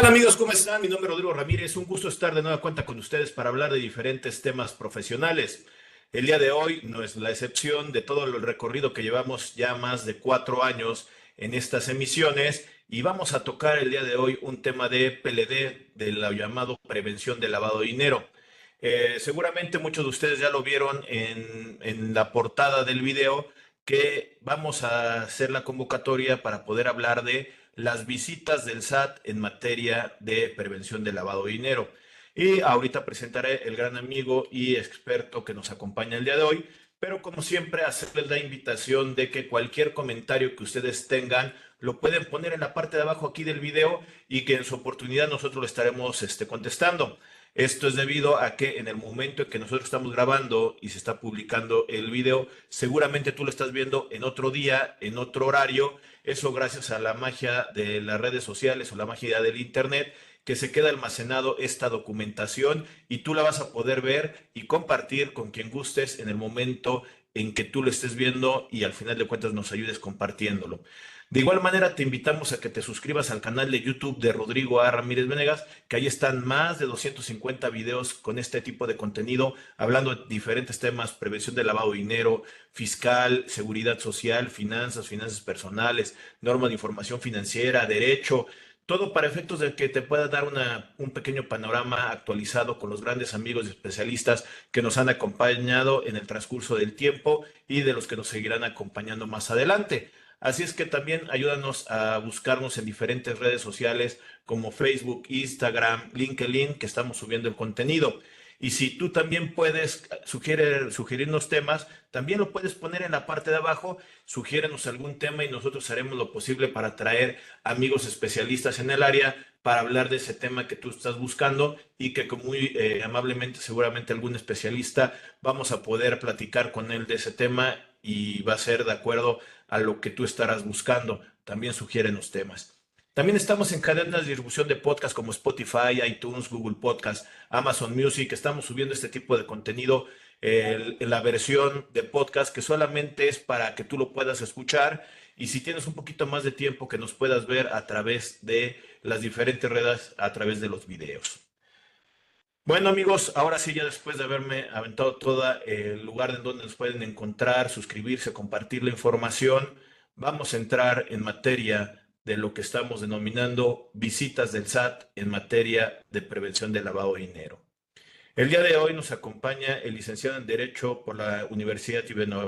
tal amigos? ¿Cómo están? Mi nombre es Rodrigo Ramírez. Un gusto estar de nueva cuenta con ustedes para hablar de diferentes temas profesionales. El día de hoy no es la excepción de todo el recorrido que llevamos ya más de 4 años en estas emisiones y vamos a tocar el día de hoy un tema de PLD, de lo llamado prevención del lavado de dinero. Seguramente muchos de ustedes ya lo vieron en la portada del video que vamos a hacer la convocatoria para poder hablar de las visitas del SAT en materia de prevención de lavado de dinero. Y ahorita presentaré el gran amigo y experto que nos acompaña el día de hoy, pero como siempre hacerles la invitación de que cualquier comentario que ustedes tengan lo pueden poner en la parte de abajo aquí del video y que en su oportunidad nosotros lo estaremos contestando. Esto es debido a que en el momento en que nosotros estamos grabando y se está publicando el video, seguramente tú lo estás viendo en otro día, en otro horario. Eso gracias a la magia de las redes sociales o la magia del internet, que se queda almacenado esta documentación y tú la vas a poder ver y compartir con quien gustes en el momento en que tú lo estés viendo y al final de cuentas nos ayudes compartiéndolo. De igual manera, te invitamos a que te suscribas al canal de YouTube de Rodrigo A. Ramírez Venegas, que ahí están más de 250 videos con este tipo de contenido, hablando de diferentes temas: prevención del lavado de dinero, fiscal, seguridad social, finanzas personales, normas de información financiera, derecho, todo para efectos de que te pueda dar un pequeño panorama actualizado con los grandes amigos y especialistas que nos han acompañado en el transcurso del tiempo y de los que nos seguirán acompañando más adelante. Así es que también ayúdanos a buscarnos en diferentes redes sociales como Facebook, Instagram, LinkedIn, que estamos subiendo el contenido. Y si tú también puedes sugerirnos temas, también lo puedes poner en la parte de abajo, sugiérenos algún tema y nosotros haremos lo posible para traer amigos especialistas en el área para hablar de ese tema que tú estás buscando y que muy amablemente seguramente algún especialista vamos a poder platicar con él de ese tema y va a ser de acuerdo a lo que tú estarás buscando. También sugieren los temas. También estamos en cadenas de distribución de podcast como Spotify, iTunes, Google Podcast, Amazon Music. Estamos subiendo este tipo de contenido en la versión de podcast que solamente es para que tú lo puedas escuchar y si tienes un poquito más de tiempo que nos puedas ver a través de las diferentes redes, a través de los videos. Bueno amigos, ahora sí ya después de haberme aventado todo el lugar en donde nos pueden encontrar, suscribirse, compartir la información, vamos a entrar en materia de lo que estamos denominando visitas del SAT en materia de prevención del lavado de dinero. El día de hoy nos acompaña el licenciado en Derecho por la Universidad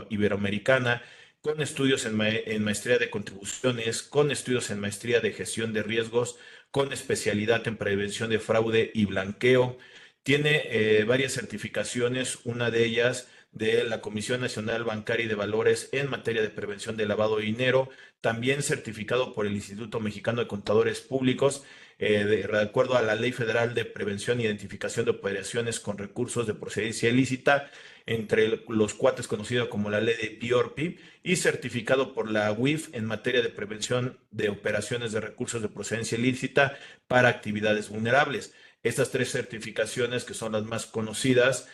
Iberoamericana, con estudios en maestría de contribuciones, con estudios en maestría de gestión de riesgos, con especialidad en prevención de fraude y blanqueo. Tiene varias certificaciones, una de ellas de la Comisión Nacional Bancaria y de Valores en materia de prevención de lavado de dinero, también certificado por el Instituto Mexicano de Contadores Públicos de acuerdo a la Ley Federal de Prevención e Identificación de Operaciones con Recursos de Procedencia Ilícita, entre los cuates conocido como la Ley de PIORPI, y certificado por la UIF en materia de prevención de operaciones de recursos de procedencia ilícita para actividades vulnerables. Estas tres certificaciones, que son las más conocidas,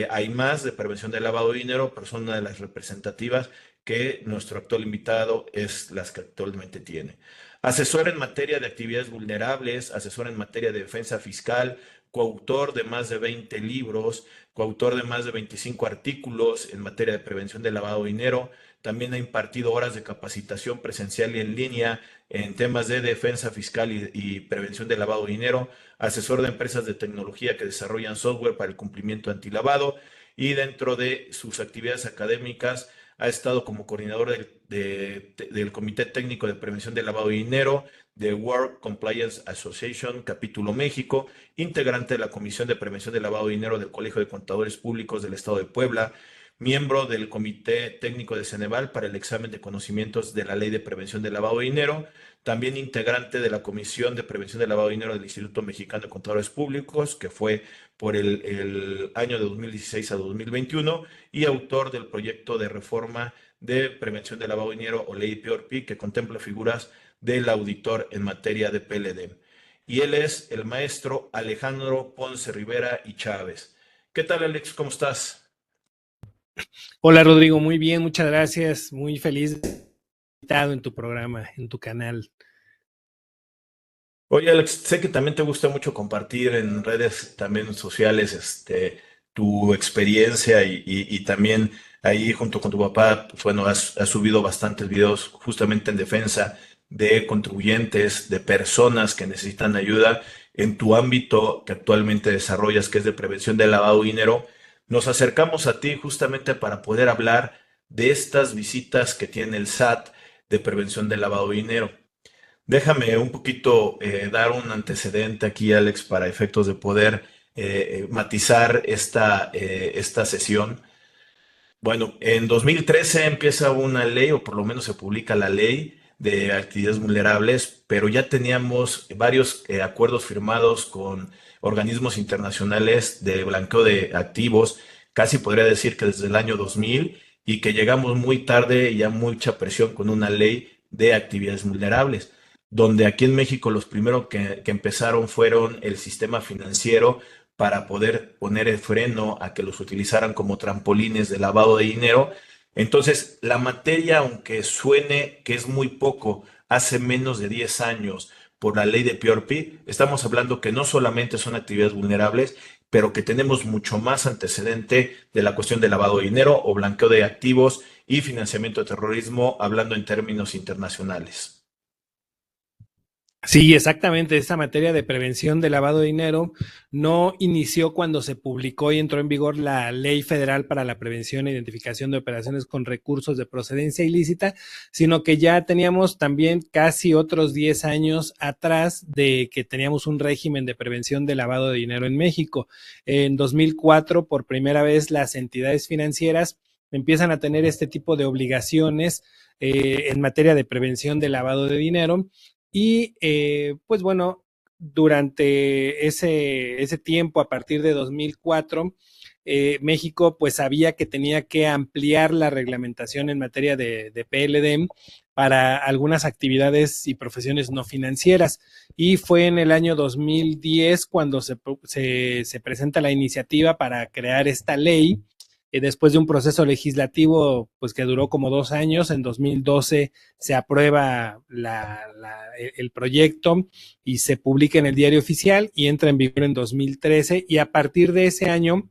hay más de prevención del lavado de dinero, pero son una de las representativas que nuestro actual invitado es las que actualmente tiene. Asesor en materia de actividades vulnerables, asesor en materia de defensa fiscal, coautor de más de 20 libros, coautor de más de 25 artículos en materia de prevención del lavado de dinero. También ha impartido horas de capacitación presencial y en línea en temas de defensa fiscal y prevención del lavado de dinero. Asesor de empresas de tecnología que desarrollan software para el cumplimiento antilavado. Y dentro de sus actividades académicas, ha estado como coordinador del Comité Técnico de Prevención del Lavado de Dinero, de World Compliance Association, capítulo México, integrante de la Comisión de Prevención del Lavado de Dinero del Colegio de Contadores Públicos del Estado de Puebla, miembro del Comité Técnico de Ceneval para el examen de conocimientos de la Ley de Prevención del Lavado de Dinero, también integrante de la Comisión de Prevención del Lavado de Dinero del Instituto Mexicano de Contadores Públicos, que fue por el año de 2016 a 2021, y autor del proyecto de reforma de prevención del lavado de dinero o ley PIORPI, que contempla figuras del auditor en materia de PLD. Y él es el maestro Alejandro Ponce Rivera y Chávez. ¿Qué tal, Alex? ¿Cómo estás? Hola Rodrigo, muy bien, muchas gracias, muy feliz de estar invitado en tu programa, en tu canal. Oye, Alex, sé que también te gusta mucho compartir en redes también sociales, tu experiencia y también ahí junto con tu papá, pues bueno, has subido bastantes videos justamente en defensa de contribuyentes, de personas que necesitan ayuda en tu ámbito que actualmente desarrollas, que es de prevención del lavado de dinero. Nos acercamos a ti justamente para poder hablar de estas visitas que tiene el SAT de prevención del lavado de dinero. Déjame un poquito dar un antecedente aquí, Alex, para efectos de poder matizar esta sesión. Bueno, en 2013 empieza una ley, o por lo menos se publica la ley de actividades vulnerables, pero ya teníamos varios acuerdos firmados con organismos internacionales de blanqueo de activos, casi podría decir que desde el año 2000, y que llegamos muy tarde y ya mucha presión con una ley de actividades vulnerables, donde aquí en México los primeros que empezaron fueron el sistema financiero para poder poner el freno a que los utilizaran como trampolines de lavado de dinero. Entonces, la materia, aunque suene que es muy poco, hace menos de 10 años por la ley de PRP, estamos hablando que no solamente son actividades vulnerables, pero que tenemos mucho más antecedente de la cuestión de lavado de dinero o blanqueo de activos y financiamiento de terrorismo, hablando en términos internacionales. Sí, exactamente. Esta materia de prevención de lavado de dinero no inició cuando se publicó y entró en vigor la Ley Federal para la Prevención e Identificación de Operaciones con Recursos de Procedencia Ilícita, sino que ya teníamos también casi otros 10 años atrás de que teníamos un régimen de prevención de lavado de dinero en México. En 2004, por primera vez, las entidades financieras empiezan a tener este tipo de obligaciones en materia de prevención de lavado de dinero y pues bueno, durante ese tiempo, a partir de 2004, México pues sabía que tenía que ampliar la reglamentación en materia de PLD para algunas actividades y profesiones no financieras. Y fue en el año 2010 cuando se presenta la iniciativa para crear esta ley. Después de un proceso legislativo pues que duró como 2 años, en 2012 se aprueba el proyecto y se publica en el diario oficial y entra en vigor en 2013 y a partir de ese año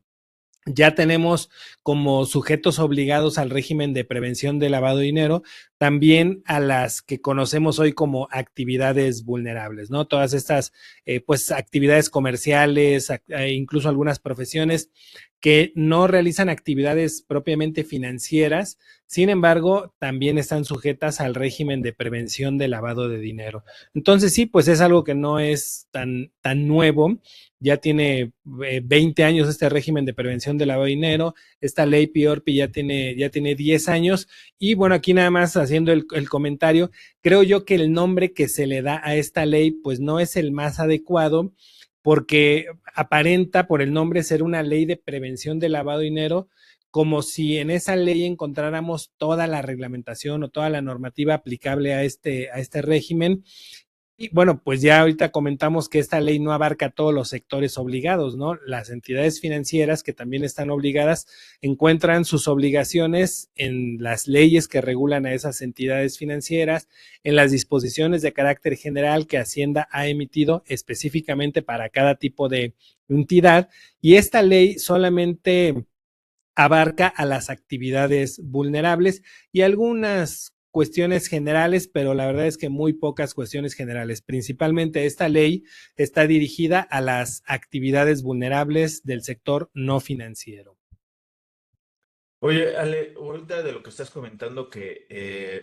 ya tenemos como sujetos obligados al régimen de prevención de lavado de dinero, también a las que conocemos hoy como actividades vulnerables, ¿no? Todas estas, pues, actividades comerciales, incluso algunas profesiones que no realizan actividades propiamente financieras, sin embargo, también están sujetas al régimen de prevención de lavado de dinero. Entonces, sí, pues es algo que no es tan nuevo, ya tiene 20 años este régimen de prevención de lavado de dinero, esta ley PIORPI ya tiene 10 años y bueno, aquí nada más haciendo el comentario, creo yo que el nombre que se le da a esta ley pues no es el más adecuado porque aparenta por el nombre ser una ley de prevención de lavado de dinero, como si en esa ley encontráramos toda la reglamentación o toda la normativa aplicable a este régimen. Y bueno, pues ya ahorita comentamos que esta ley no abarca todos los sectores obligados, ¿no? Las entidades financieras que también están obligadas encuentran sus obligaciones en las leyes que regulan a esas entidades financieras, en las disposiciones de carácter general que Hacienda ha emitido específicamente para cada tipo de entidad. Y esta ley solamente abarca a las actividades vulnerables y algunas cuestiones generales, pero la verdad es que muy pocas cuestiones generales. Principalmente esta ley está dirigida a las actividades vulnerables del sector no financiero. Oye, Ale, ahorita de lo que estás comentando, que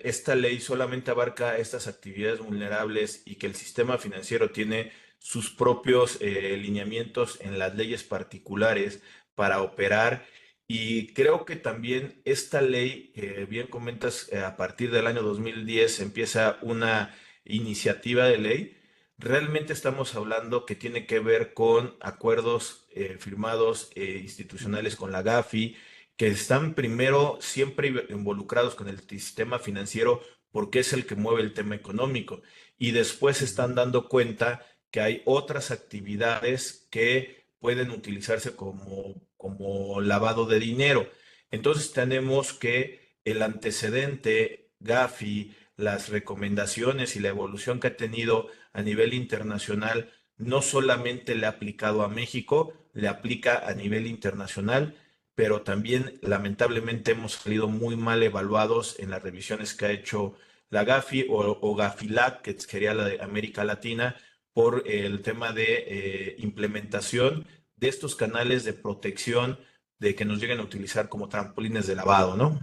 esta ley solamente abarca estas actividades vulnerables y que el sistema financiero tiene sus propios lineamientos en las leyes particulares para operar. Y creo que también esta ley, bien comentas, a partir del año 2010 empieza una iniciativa de ley. Realmente estamos hablando que tiene que ver con acuerdos firmados institucionales con la GAFI, que están primero siempre involucrados con el sistema financiero porque es el que mueve el tema económico y después se están dando cuenta que hay otras actividades que pueden utilizarse como lavado de dinero. Entonces tenemos que el antecedente Gafi, las recomendaciones y la evolución que ha tenido a nivel internacional no solamente le ha aplicado a México, le aplica a nivel internacional, pero también lamentablemente hemos salido muy mal evaluados en las revisiones que ha hecho la Gafi o Gafilat, que sería la de América Latina, por el tema de implementación de estos canales de protección de que nos lleguen a utilizar como trampolines de lavado, ¿no?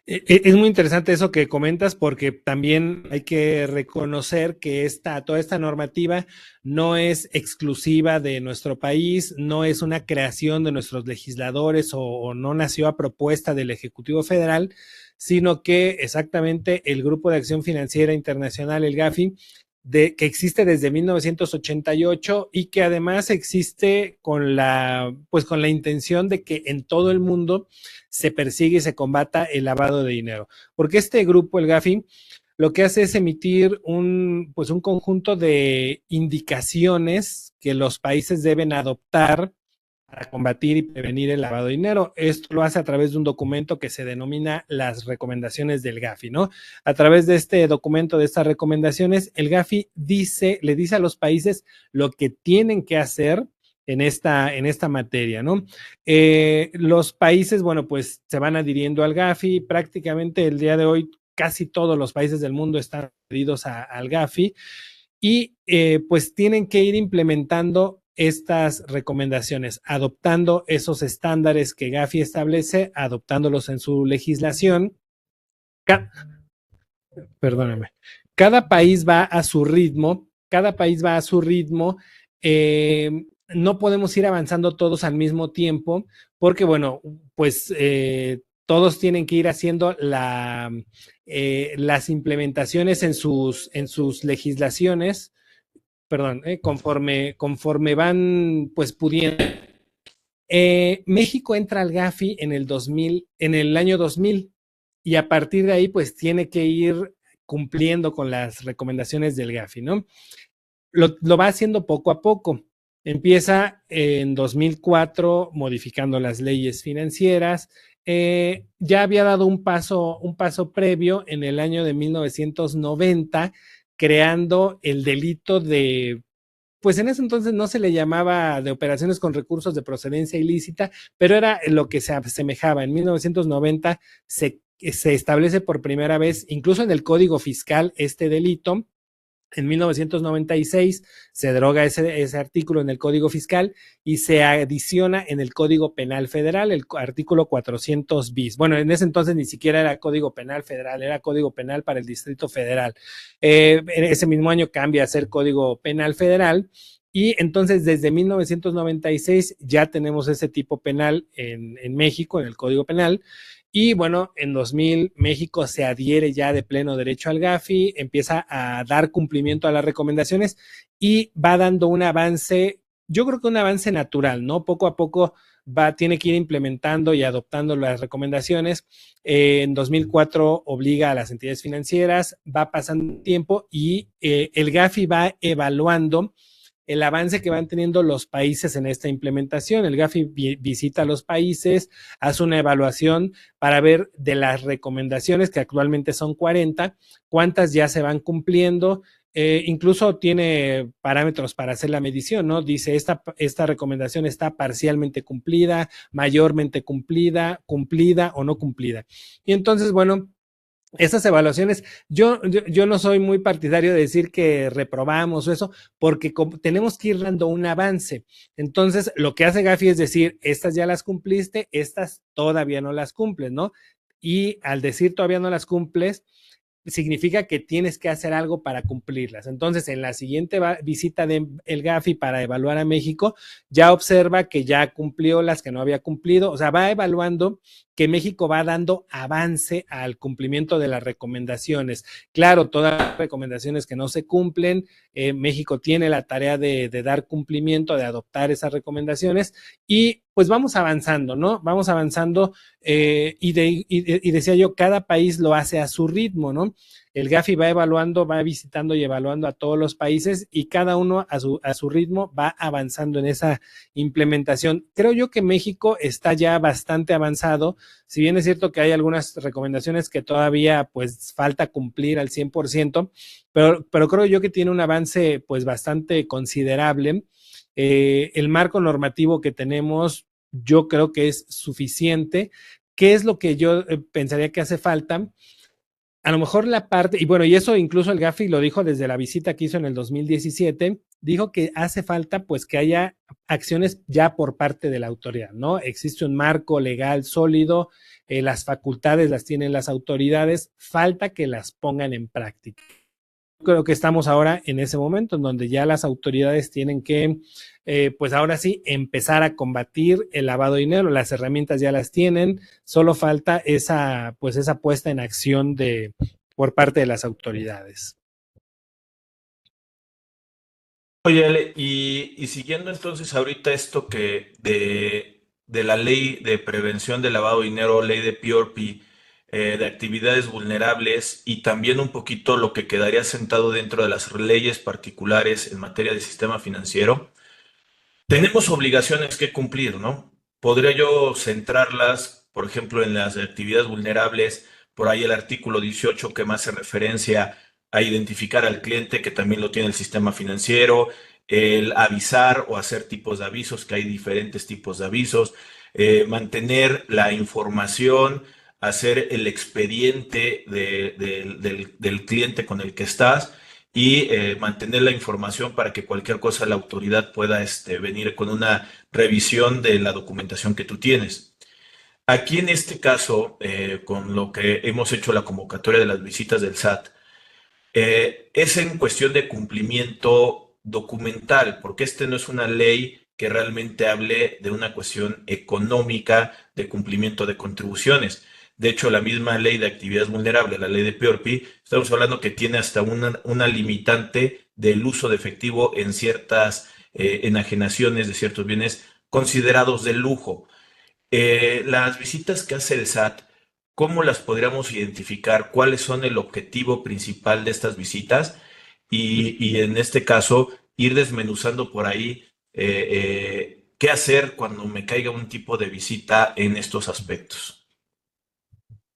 Es muy interesante eso que comentas porque también hay que reconocer que toda esta normativa no es exclusiva de nuestro país, no es una creación de nuestros legisladores o no nació a propuesta del Ejecutivo Federal, sino que exactamente el Grupo de Acción Financiera Internacional, el GAFI, que existe desde 1988 y que además existe pues con la intención de que en todo el mundo se persigue y se combata el lavado de dinero. Porque este grupo, el GAFI, lo que hace es emitir pues un conjunto de indicaciones que los países deben adoptar para combatir y prevenir el lavado de dinero. Esto lo hace a través de un documento que se denomina las recomendaciones del GAFI, ¿no? A través de este documento, de estas recomendaciones, el GAFI le dice a los países lo que tienen que hacer en esta materia, ¿no? Los países, bueno, pues se van adhiriendo al GAFI. Prácticamente el día de hoy, casi todos los países del mundo están adheridos al GAFI y pues tienen que ir implementando estas recomendaciones, adoptando esos estándares que GAFI establece, adoptándolos en su legislación. Perdóname. Cada país va a su ritmo, no podemos ir avanzando todos al mismo tiempo, porque bueno, pues todos tienen que ir haciendo las implementaciones en sus legislaciones, perdón, conforme van pues pudiendo. México entra al GAFI en el año 2000, y a partir de ahí pues tiene que ir cumpliendo con las recomendaciones del GAFI, ¿no? Lo va haciendo poco a poco. Empieza en 2004 modificando las leyes financieras. Ya había dado un paso previo en el año de 1990, creando el delito pues en ese entonces no se le llamaba de operaciones con recursos de procedencia ilícita, pero era lo que se asemejaba. En 1990 se establece por primera vez, incluso en el Código Fiscal, este delito. En 1996 se deroga ese artículo en el Código Fiscal y se adiciona en el Código Penal Federal, el artículo 400 bis. Bueno, en ese entonces ni siquiera era Código Penal Federal, era Código Penal para el Distrito Federal. En ese mismo año cambia a ser Código Penal Federal. Y entonces desde 1996 ya tenemos ese tipo penal en México, en el Código Penal. Y bueno, en 2000 México se adhiere ya de pleno derecho al GAFI, empieza a dar cumplimiento a las recomendaciones y va dando un avance, yo creo que un avance natural, ¿no? Poco a poco tiene que ir implementando y adoptando las recomendaciones. En 2004 obliga a las entidades financieras, va pasando tiempo y el GAFI va evaluando el avance que van teniendo los países en esta implementación. El GAFI visita a los países, hace una evaluación para ver de las recomendaciones, que actualmente son 40, cuántas ya se van cumpliendo. Incluso tiene parámetros para hacer la medición, ¿no? Dice, esta recomendación está parcialmente cumplida, mayormente cumplida o no cumplida. Y entonces, bueno, esas evaluaciones, yo no soy muy partidario de decir que reprobamos o eso, porque tenemos que ir dando un avance. Entonces, lo que hace GAFI es decir, estas ya las cumpliste, estas todavía no las cumples, ¿no? Y al decir todavía no las cumples, significa que tienes que hacer algo para cumplirlas. Entonces, en la siguiente visita del GAFI para evaluar a México, ya observa que ya cumplió las que no había cumplido, o sea, va evaluando que México va dando avance al cumplimiento de las recomendaciones. Claro, todas las recomendaciones que no se cumplen, México tiene la tarea de dar cumplimiento, de adoptar esas recomendaciones y pues vamos avanzando, ¿no? Vamos avanzando y decía yo, cada país lo hace a su ritmo, ¿no? El GAFI va evaluando, va visitando y evaluando a todos los países y cada uno a su ritmo va avanzando en esa implementación. Creo yo que México está ya bastante avanzado Si bien es cierto que hay algunas recomendaciones que todavía pues falta cumplir al 100%, pero creo yo que tiene un avance pues bastante considerable. El marco normativo que tenemos yo creo que es suficiente. ¿Qué es lo que yo pensaría que hace falta? A lo mejor la parte, y bueno, y eso incluso el Gafi lo dijo desde la visita que hizo en el 2017, dijo que hace falta pues que haya acciones ya por parte de la autoridad, ¿no? Existe un marco legal sólido, las facultades las tienen las autoridades, falta que las pongan en práctica. Creo que estamos ahora en ese momento en donde ya las autoridades tienen que, pues ahora sí, empezar a combatir el lavado de dinero. Las herramientas ya las tienen, solo falta pues esa puesta en acción por parte de las autoridades. Oye, Ale, y siguiendo entonces ahorita esto que de la ley de prevención de lavado de dinero, ley de PRP, de actividades vulnerables y también un poquito lo que quedaría sentado dentro de las leyes particulares en materia de sistema financiero, tenemos obligaciones que cumplir, ¿no? Podría yo centrarlas, por ejemplo, en las actividades vulnerables, por ahí el artículo 18 que más hace referencia a identificar al cliente, que también lo tiene el sistema financiero, el avisar o hacer tipos de avisos, que hay diferentes tipos de avisos, mantener la información, hacer el expediente del cliente con el que estás y mantener la información para que cualquier cosa la autoridad pueda venir con una revisión de la documentación que tú tienes. Aquí en este caso, con lo que hemos hecho la convocatoria de las visitas del SAT, es en cuestión de cumplimiento documental, porque este no es una ley que realmente hable de una cuestión económica de cumplimiento de contribuciones. De hecho, la misma ley de actividades vulnerables, la ley de PRP, estamos hablando que tiene hasta una limitante del uso de efectivo en ciertas enajenaciones de ciertos bienes considerados de lujo. Las visitas que hace el SAT, ¿cómo las podríamos identificar? ¿Cuáles son el objetivo principal de estas visitas? Y en este caso, ir desmenuzando por ahí qué hacer cuando me caiga un tipo de visita en estos aspectos.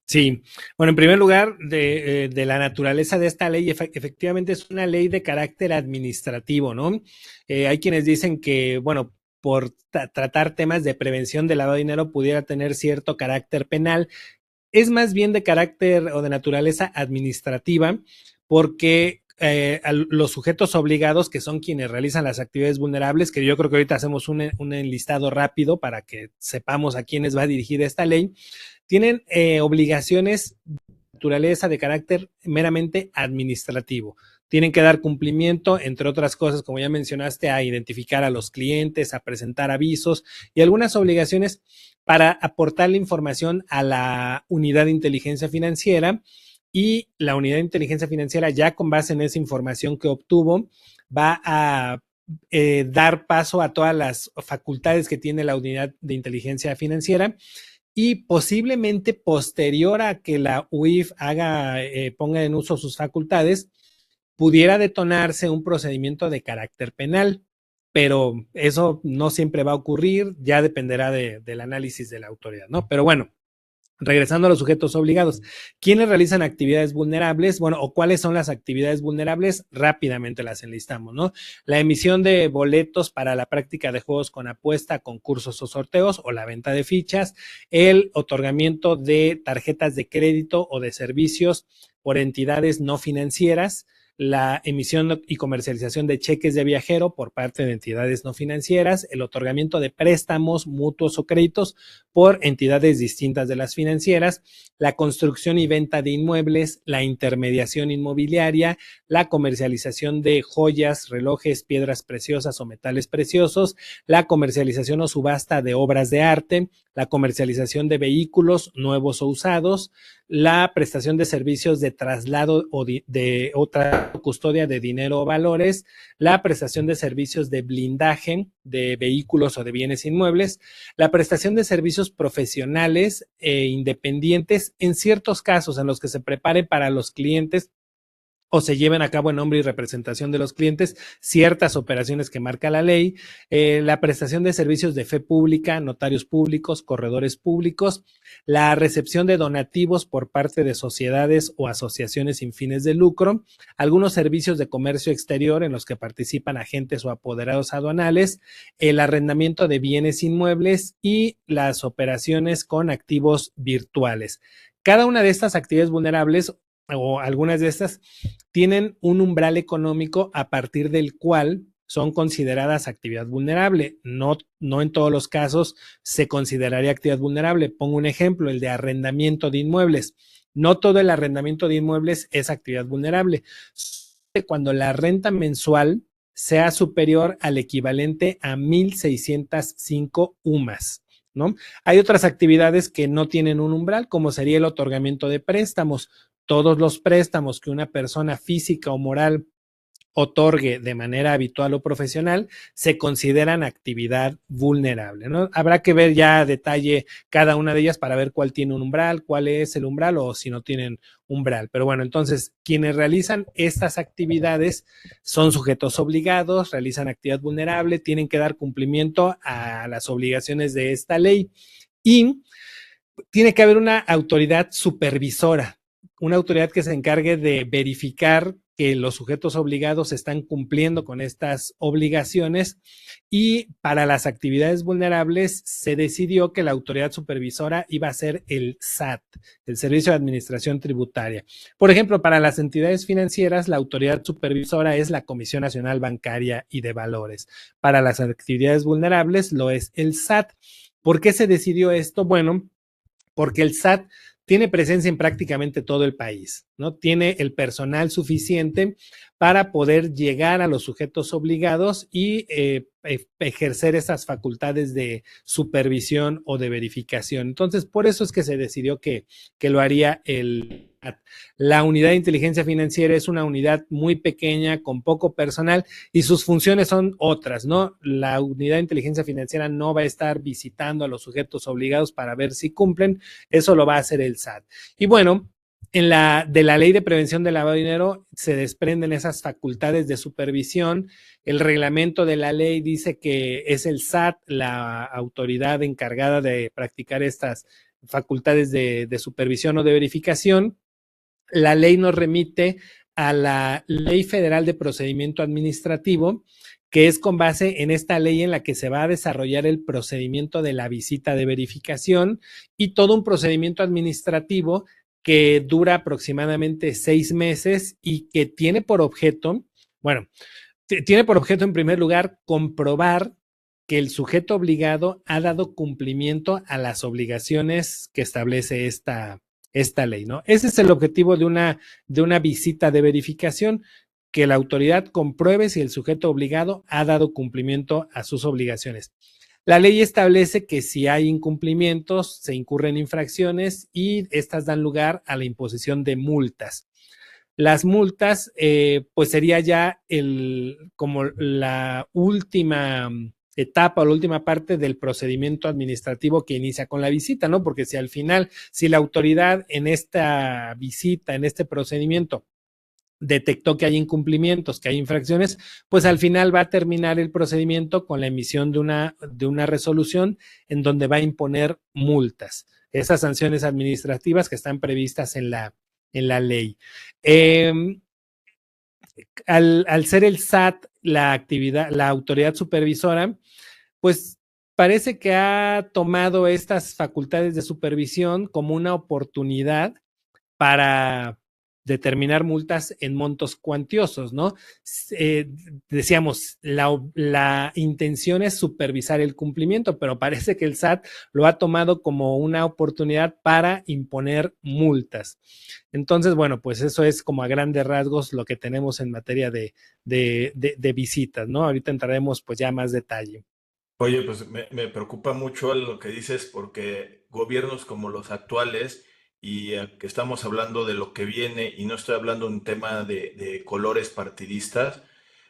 Sí, bueno, en primer lugar, de la naturaleza de esta ley, efectivamente es una ley de carácter administrativo, ¿no? Hay quienes dicen que, bueno, por tratar temas de prevención del lavado de dinero pudiera tener cierto carácter penal. Es más bien de carácter o de naturaleza administrativa, porque los sujetos obligados, que son quienes realizan las actividades vulnerables, que yo creo que ahorita hacemos un enlistado rápido para que sepamos a quiénes va dirigida esta ley, tienen obligaciones de naturaleza de carácter meramente administrativo. Tienen que dar cumplimiento, entre otras cosas, como ya mencionaste, a identificar a los clientes, a presentar avisos y algunas obligaciones para aportar la información a la unidad de inteligencia financiera, y la unidad de inteligencia financiera, ya con base en esa información que obtuvo, va a dar paso a todas las facultades que tiene la unidad de inteligencia financiera, y posiblemente posterior a que la UIF ponga en uso sus facultades, pudiera detonarse un procedimiento de carácter penal, pero eso no siempre va a ocurrir, ya dependerá del análisis de la autoridad, ¿no? Pero bueno, regresando a los sujetos obligados, ¿quiénes realizan actividades vulnerables? Bueno, o cuáles son las actividades vulnerables, rápidamente las enlistamos, ¿no? La emisión de boletos para la práctica de juegos con apuesta, concursos o sorteos, o la venta de fichas, el otorgamiento de tarjetas de crédito o de servicios por entidades no financieras, la emisión y comercialización de cheques de viajero por parte de entidades no financieras, el otorgamiento de préstamos, mutuos o créditos por entidades distintas de las financieras, la construcción y venta de inmuebles, la intermediación inmobiliaria, la comercialización de joyas, relojes, piedras preciosas o metales preciosos, la comercialización o subasta de obras de arte, la comercialización de vehículos nuevos o usados, la prestación de servicios de traslado o de otra custodia de dinero o valores, la prestación de servicios de blindaje de vehículos o de bienes inmuebles, la prestación de servicios profesionales e independientes en ciertos casos en los que se prepare para los clientes o se lleven a cabo en nombre y representación de los clientes ciertas operaciones que marca la ley, la prestación de servicios de fe pública, notarios públicos, corredores públicos, la recepción de donativos por parte de sociedades o asociaciones sin fines de lucro, algunos servicios de comercio exterior en los que participan agentes o apoderados aduanales, el arrendamiento de bienes inmuebles y las operaciones con activos virtuales. Cada una de estas actividades vulnerables o algunas de estas tienen un umbral económico a partir del cual son consideradas actividad vulnerable. No en todos los casos se consideraría actividad vulnerable. Pongo un ejemplo, el de arrendamiento de inmuebles. No todo el arrendamiento de inmuebles es actividad vulnerable. Cuando la renta mensual sea superior al equivalente a 1,605 UMAS. ¿No? Hay otras actividades que no tienen un umbral, como sería el otorgamiento de préstamos. Todos los préstamos que una persona física o moral otorgue de manera habitual o profesional se consideran actividad vulnerable, ¿no? Habrá que ver ya a detalle cada una de ellas para ver cuál tiene un umbral, cuál es el umbral o si no tienen umbral. Pero bueno, entonces quienes realizan estas actividades son sujetos obligados, realizan actividad vulnerable, tienen que dar cumplimiento a las obligaciones de esta ley y tiene que haber una autoridad supervisora, una autoridad que se encargue de verificar que los sujetos obligados están cumpliendo con estas obligaciones y para las actividades vulnerables se decidió que la autoridad supervisora iba a ser el SAT, el Servicio de Administración Tributaria. Por ejemplo, para las entidades financieras, la autoridad supervisora es la Comisión Nacional Bancaria y de Valores. Para las actividades vulnerables lo es el SAT. ¿Por qué se decidió esto? Bueno, porque el SAT tiene presencia en prácticamente todo el país, ¿no? Tiene el personal suficiente para poder llegar a los sujetos obligados y ejercer esas facultades de supervisión o de verificación. Entonces, por eso es que se decidió que lo haría el SAT. La unidad de inteligencia financiera es una unidad muy pequeña, con poco personal, y sus funciones son otras, ¿no? La unidad de inteligencia financiera no va a estar visitando a los sujetos obligados para ver si cumplen, eso lo va a hacer el SAT. Y bueno, de la ley de prevención del lavado de dinero se desprenden esas facultades de supervisión. El reglamento de la ley dice que es el SAT la autoridad encargada de practicar estas facultades de supervisión o de verificación. La ley nos remite a la Ley Federal de Procedimiento Administrativo, que es con base en esta ley en la que se va a desarrollar el procedimiento de la visita de verificación y todo un procedimiento administrativo que dura aproximadamente 6 meses y que tiene por objeto, bueno, tiene por objeto en primer lugar comprobar que el sujeto obligado ha dado cumplimiento a las obligaciones que establece esta ley, ¿no? Ese es el objetivo de una visita de verificación, que la autoridad compruebe si el sujeto obligado ha dado cumplimiento a sus obligaciones. La ley establece que si hay incumplimientos, se incurren infracciones y estas dan lugar a la imposición de multas. Las multas, pues sería ya como la última etapa o la última parte del procedimiento administrativo que inicia con la visita, ¿no? Porque si al final, si la autoridad en esta visita, en este procedimiento, detectó que hay incumplimientos, que hay infracciones, pues al final va a terminar el procedimiento con la emisión de una resolución en donde va a imponer multas, esas sanciones administrativas que están previstas en la ley. Al ser el SAT la autoridad supervisora, pues parece que ha tomado estas facultades de supervisión como una oportunidad para determinar multas en montos cuantiosos, ¿no? Decíamos, la intención es supervisar el cumplimiento, pero parece que el SAT lo ha tomado como una oportunidad para imponer multas. Entonces, bueno, pues eso es como a grandes rasgos lo que tenemos en materia de visitas, ¿no? Ahorita entraremos pues ya más detalle. Oye, pues me preocupa mucho lo que dices porque gobiernos como los actuales y que estamos hablando de lo que viene y no estoy hablando de un tema de colores partidistas,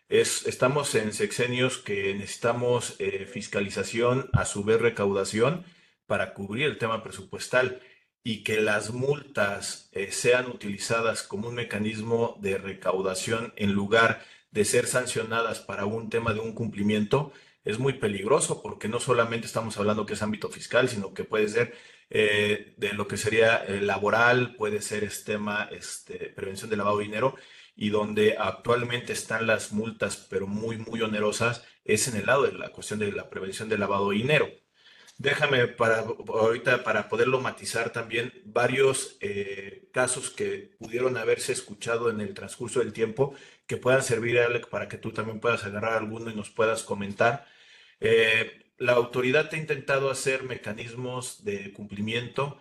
estamos en sexenios que necesitamos fiscalización, a su vez recaudación para cubrir el tema presupuestal. y que las multas sean utilizadas como un mecanismo de recaudación en lugar de ser sancionadas para un tema de un cumplimiento, es muy peligroso porque no solamente estamos hablando que es ámbito fiscal, sino que puede ser de lo que sería laboral, puede ser este tema, prevención de lavado de dinero, y donde actualmente están las multas, pero muy, muy onerosas, es en el lado de la cuestión de la prevención del lavado de dinero. Déjame para ahorita, para poderlo matizar también, varios casos que pudieron haberse escuchado en el transcurso del tiempo que puedan servir, Alec, para que tú también puedas agarrar alguno y nos puedas comentar. La autoridad ha intentado hacer mecanismos de cumplimiento.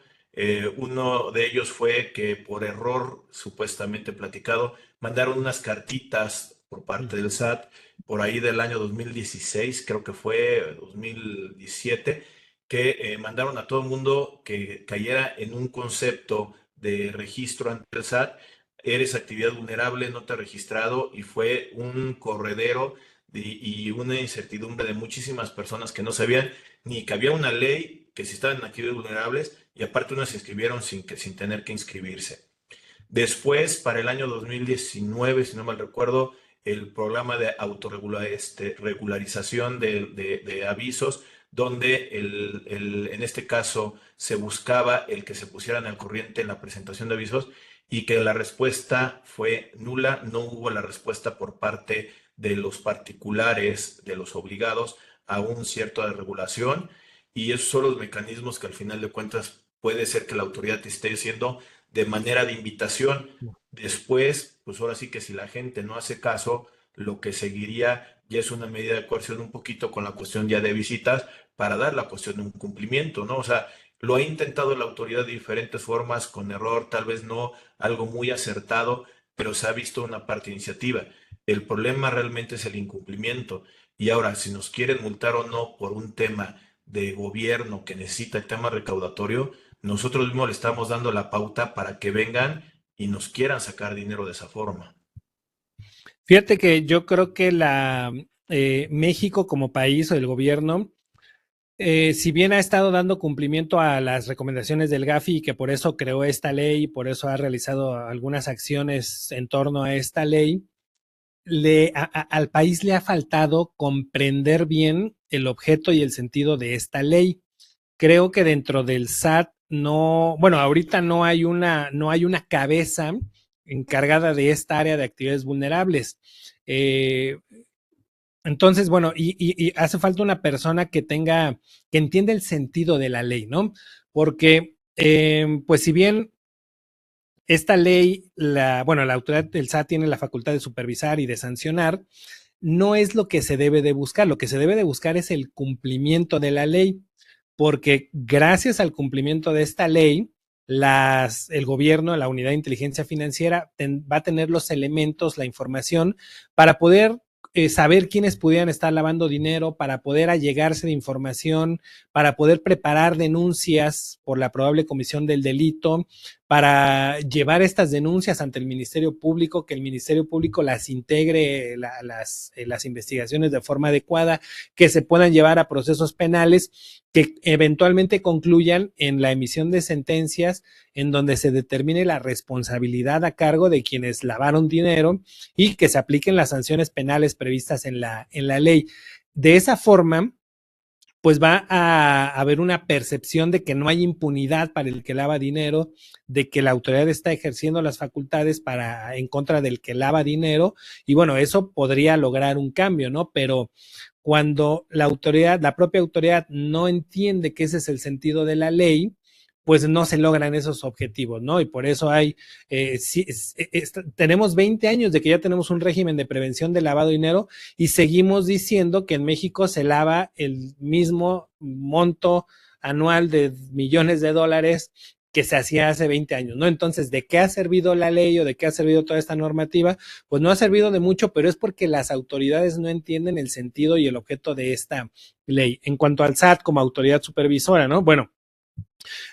Uno de ellos fue que por error, supuestamente platicado, mandaron unas cartitas por parte del SAT por ahí del año 2016, creo que fue 2017, que mandaron a todo el mundo que cayera en un concepto de registro ante el SAT. Eres actividad vulnerable, no te has registrado, y fue un corredero y una incertidumbre de muchísimas personas que no sabían ni que había una ley, que si estaban en actividades vulnerables, y aparte unas se inscribieron sin tener que inscribirse. Después, para el año 2019, si no mal recuerdo, el programa de autorregularización de avisos, donde en este caso se buscaba el que se pusieran al corriente en la presentación de avisos, y que la respuesta fue nula. No hubo la respuesta por parte de los particulares, de los obligados a un cierto de regulación, y esos son los mecanismos que al final de cuentas puede ser que la autoridad esté haciendo de manera de invitación. Después, pues ahora sí que si la gente no hace caso, lo que seguiría ya es una medida de coerción un poquito con la cuestión ya de visitas para dar la cuestión de un cumplimiento, ¿no? O sea, lo ha intentado la autoridad de diferentes formas, con error, tal vez no algo muy acertado, pero se ha visto una parte de iniciativa. El problema realmente es el incumplimiento. Y ahora, si nos quieren multar o no por un tema de gobierno que necesita el tema recaudatorio, nosotros mismos le estamos dando la pauta para que vengan y nos quieran sacar dinero de esa forma. Fíjate que yo creo que México como país o el gobierno, si bien ha estado dando cumplimiento a las recomendaciones del GAFI y que por eso creó esta ley y por eso ha realizado algunas acciones en torno a esta ley, al país le ha faltado comprender bien el objeto y el sentido de esta ley. Creo que dentro del SAT no, bueno, ahorita no hay una cabeza encargada de esta área de actividades vulnerables. Eh, entonces, bueno, y hace falta una persona que entienda el sentido de la ley, ¿no? Porque, pues si bien esta ley, bueno, la autoridad del SAT tiene la facultad de supervisar y de sancionar, no es lo que se debe de buscar. Lo que se debe de buscar es el cumplimiento de la ley, porque gracias al cumplimiento de esta ley, el gobierno, la unidad de inteligencia financiera, va a tener los elementos, la información para poder saber quiénes pudieran estar lavando dinero, para poder allegarse de información, para poder preparar denuncias por la probable comisión del delito, para llevar estas denuncias ante el Ministerio Público, que el Ministerio Público las integre, las investigaciones de forma adecuada, que se puedan llevar a procesos penales que eventualmente concluyan en la emisión de sentencias en donde se determine la responsabilidad a cargo de quienes lavaron dinero y que se apliquen las sanciones penales previstas en la ley. De esa forma, pues va a haber una percepción de que no hay impunidad para el que lava dinero, de que la autoridad está ejerciendo las facultades en contra del que lava dinero, y bueno, eso podría lograr un cambio, ¿no? Pero cuando la propia autoridad no entiende que ese es el sentido de la ley, pues no se logran esos objetivos, ¿no? Y por eso tenemos 20 años de que ya tenemos un régimen de prevención de lavado de dinero y seguimos diciendo que en México se lava el mismo monto anual de millones de dólares que se hacía hace 20 años, ¿no? Entonces, ¿de qué ha servido la ley o de qué ha servido toda esta normativa? Pues no ha servido de mucho, pero es porque las autoridades no entienden el sentido y el objeto de esta ley. En cuanto al SAT como autoridad supervisora, ¿no? Bueno,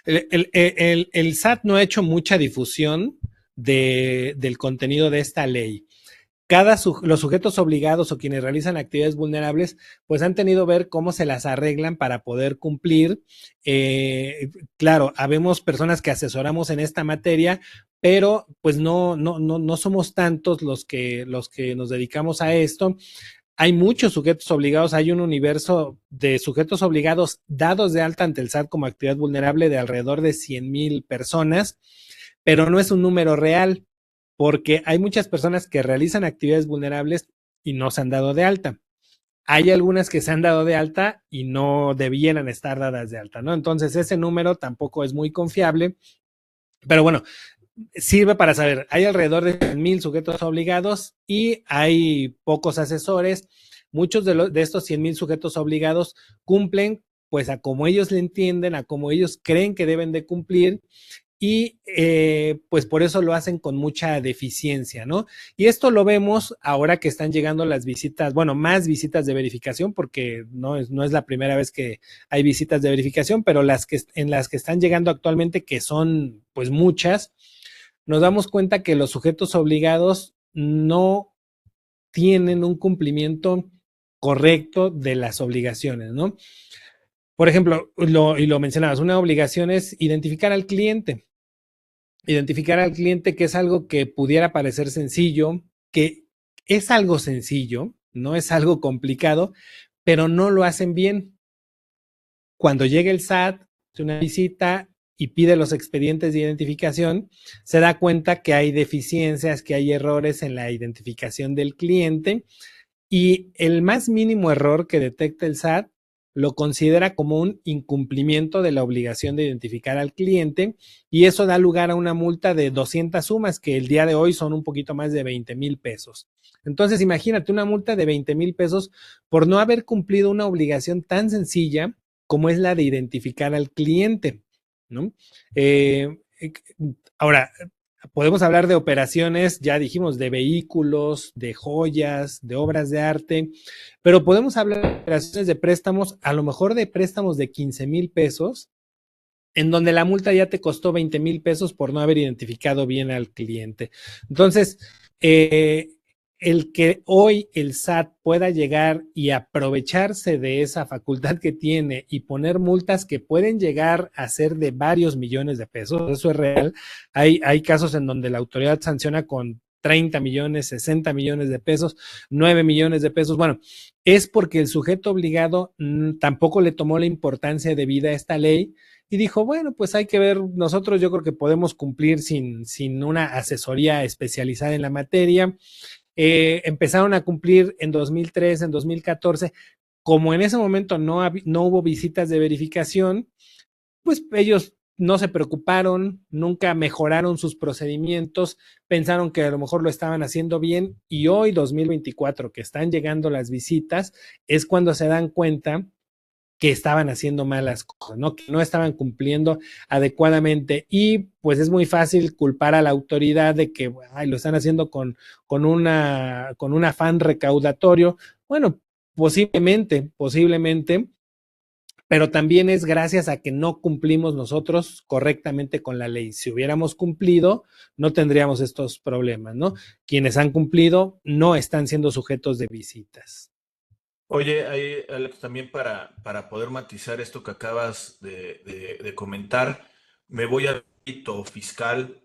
el SAT no ha hecho mucha difusión del contenido de esta ley. los sujetos obligados o quienes realizan actividades vulnerables, pues han tenido que ver cómo se las arreglan para poder cumplir. Claro, habemos personas que asesoramos en esta materia, pero pues no somos tantos los que nos dedicamos a esto. Hay muchos sujetos obligados, hay un universo de sujetos obligados dados de alta ante el SAT como actividad vulnerable de alrededor de 100,000 personas, pero no es un número real, porque hay muchas personas que realizan actividades vulnerables y no se han dado de alta. Hay algunas que se han dado de alta y no debieran estar dadas de alta, ¿no? Entonces ese número tampoco es muy confiable, pero bueno, sirve para saber, hay alrededor de 100,000 sujetos obligados y hay pocos asesores. Muchos de estos 100,000 sujetos obligados cumplen pues a como ellos le entienden, a como ellos creen que deben de cumplir y pues por eso lo hacen con mucha deficiencia, ¿no? Y esto lo vemos ahora que están llegando las visitas, bueno, más visitas de verificación, porque no es la primera vez que hay visitas de verificación, pero en las que están llegando actualmente, que son pues muchas, nos damos cuenta que los sujetos obligados no tienen un cumplimiento correcto de las obligaciones, ¿no? Por ejemplo, y lo mencionabas, una obligación es identificar al cliente. Identificar al cliente, que es algo que pudiera parecer sencillo, que es algo sencillo, no es algo complicado, pero no lo hacen bien. Cuando llega el SAT, hace una visita y pide los expedientes de identificación, se da cuenta que hay deficiencias, que hay errores en la identificación del cliente y el más mínimo error que detecta el SAT lo considera como un incumplimiento de la obligación de identificar al cliente y eso da lugar a una multa de 200 sumas que el día de hoy son un poquito más de 20,000 pesos. Entonces imagínate una multa de 20,000 pesos por no haber cumplido una obligación tan sencilla como es la de identificar al cliente, ¿no? Eh, Ahora, podemos hablar de operaciones, ya dijimos, de vehículos, de joyas, de obras de arte, pero podemos hablar de operaciones de préstamos, a lo mejor de préstamos de 15,000 pesos, en donde la multa ya te costó 20,000 pesos por no haber identificado bien al cliente. Entonces, el que hoy el SAT pueda llegar y aprovecharse de esa facultad que tiene y poner multas que pueden llegar a ser de varios millones de pesos, eso es real. Hay casos en donde la autoridad sanciona con 30 millones, 60 millones de pesos, 9 millones de pesos. Bueno, es porque el sujeto obligado tampoco le tomó la importancia debida a esta ley y dijo, bueno, pues hay que ver, nosotros yo creo que podemos cumplir sin una asesoría especializada en la materia. Empezaron a cumplir en 2013, en 2014, como en ese momento no hubo visitas de verificación, pues ellos no se preocuparon, nunca mejoraron sus procedimientos, pensaron que a lo mejor lo estaban haciendo bien y hoy, 2024, que están llegando las visitas, es cuando se dan cuenta que estaban haciendo malas cosas, ¿no? Que no estaban cumpliendo adecuadamente. Y pues es muy fácil culpar a la autoridad de que ay, lo están haciendo con un afán recaudatorio. Bueno, posiblemente, pero también es gracias a que no cumplimos nosotros correctamente con la ley. Si hubiéramos cumplido, no tendríamos estos problemas, ¿no? Quienes han cumplido no están siendo sujetos de visitas. Oye, ahí, Alex, también para poder matizar esto que acabas de comentar, me voy al ámbito fiscal.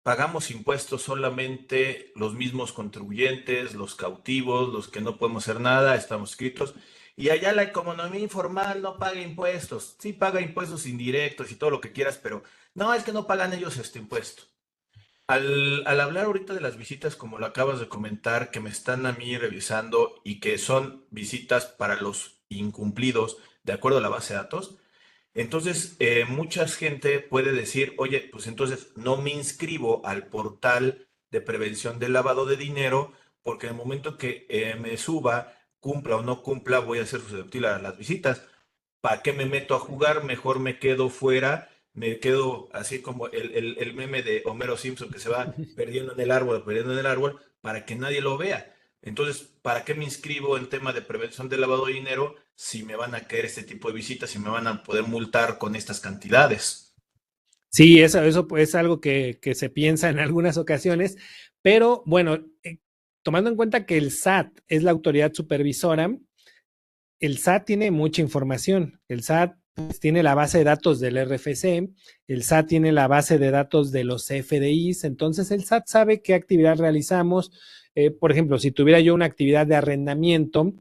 Pagamos impuestos solamente los mismos contribuyentes, los cautivos, los que no podemos hacer nada, estamos escritos. Y allá la economía informal no paga impuestos. Sí paga impuestos indirectos y todo lo que quieras, pero no, es que no pagan ellos este impuesto. Al hablar ahorita de las visitas, como lo acabas de comentar, que me están a mí revisando y que son visitas para los incumplidos de acuerdo a la base de datos, entonces mucha gente puede decir, oye, pues entonces no me inscribo al portal de prevención del lavado de dinero porque en el momento que me suba, cumpla o no cumpla, voy a ser susceptible a las visitas. ¿Para qué me meto a jugar? Mejor me quedo fuera, me quedo así como el meme de Homero Simpson que se va perdiendo en el árbol, para que nadie lo vea. Entonces, ¿para qué me inscribo en tema de prevención del lavado de dinero si me van a caer este tipo de visitas, si me van a poder multar con estas cantidades? Sí, eso pues, es algo que se piensa en algunas ocasiones, pero bueno, tomando en cuenta que el SAT es la autoridad supervisora, el SAT tiene mucha información. El SAT pues, tiene la base de datos del RFC, el SAT tiene la base de datos de los CFDIs, entonces el SAT sabe qué actividad realizamos. Por ejemplo, si tuviera yo una actividad de arrendamiento,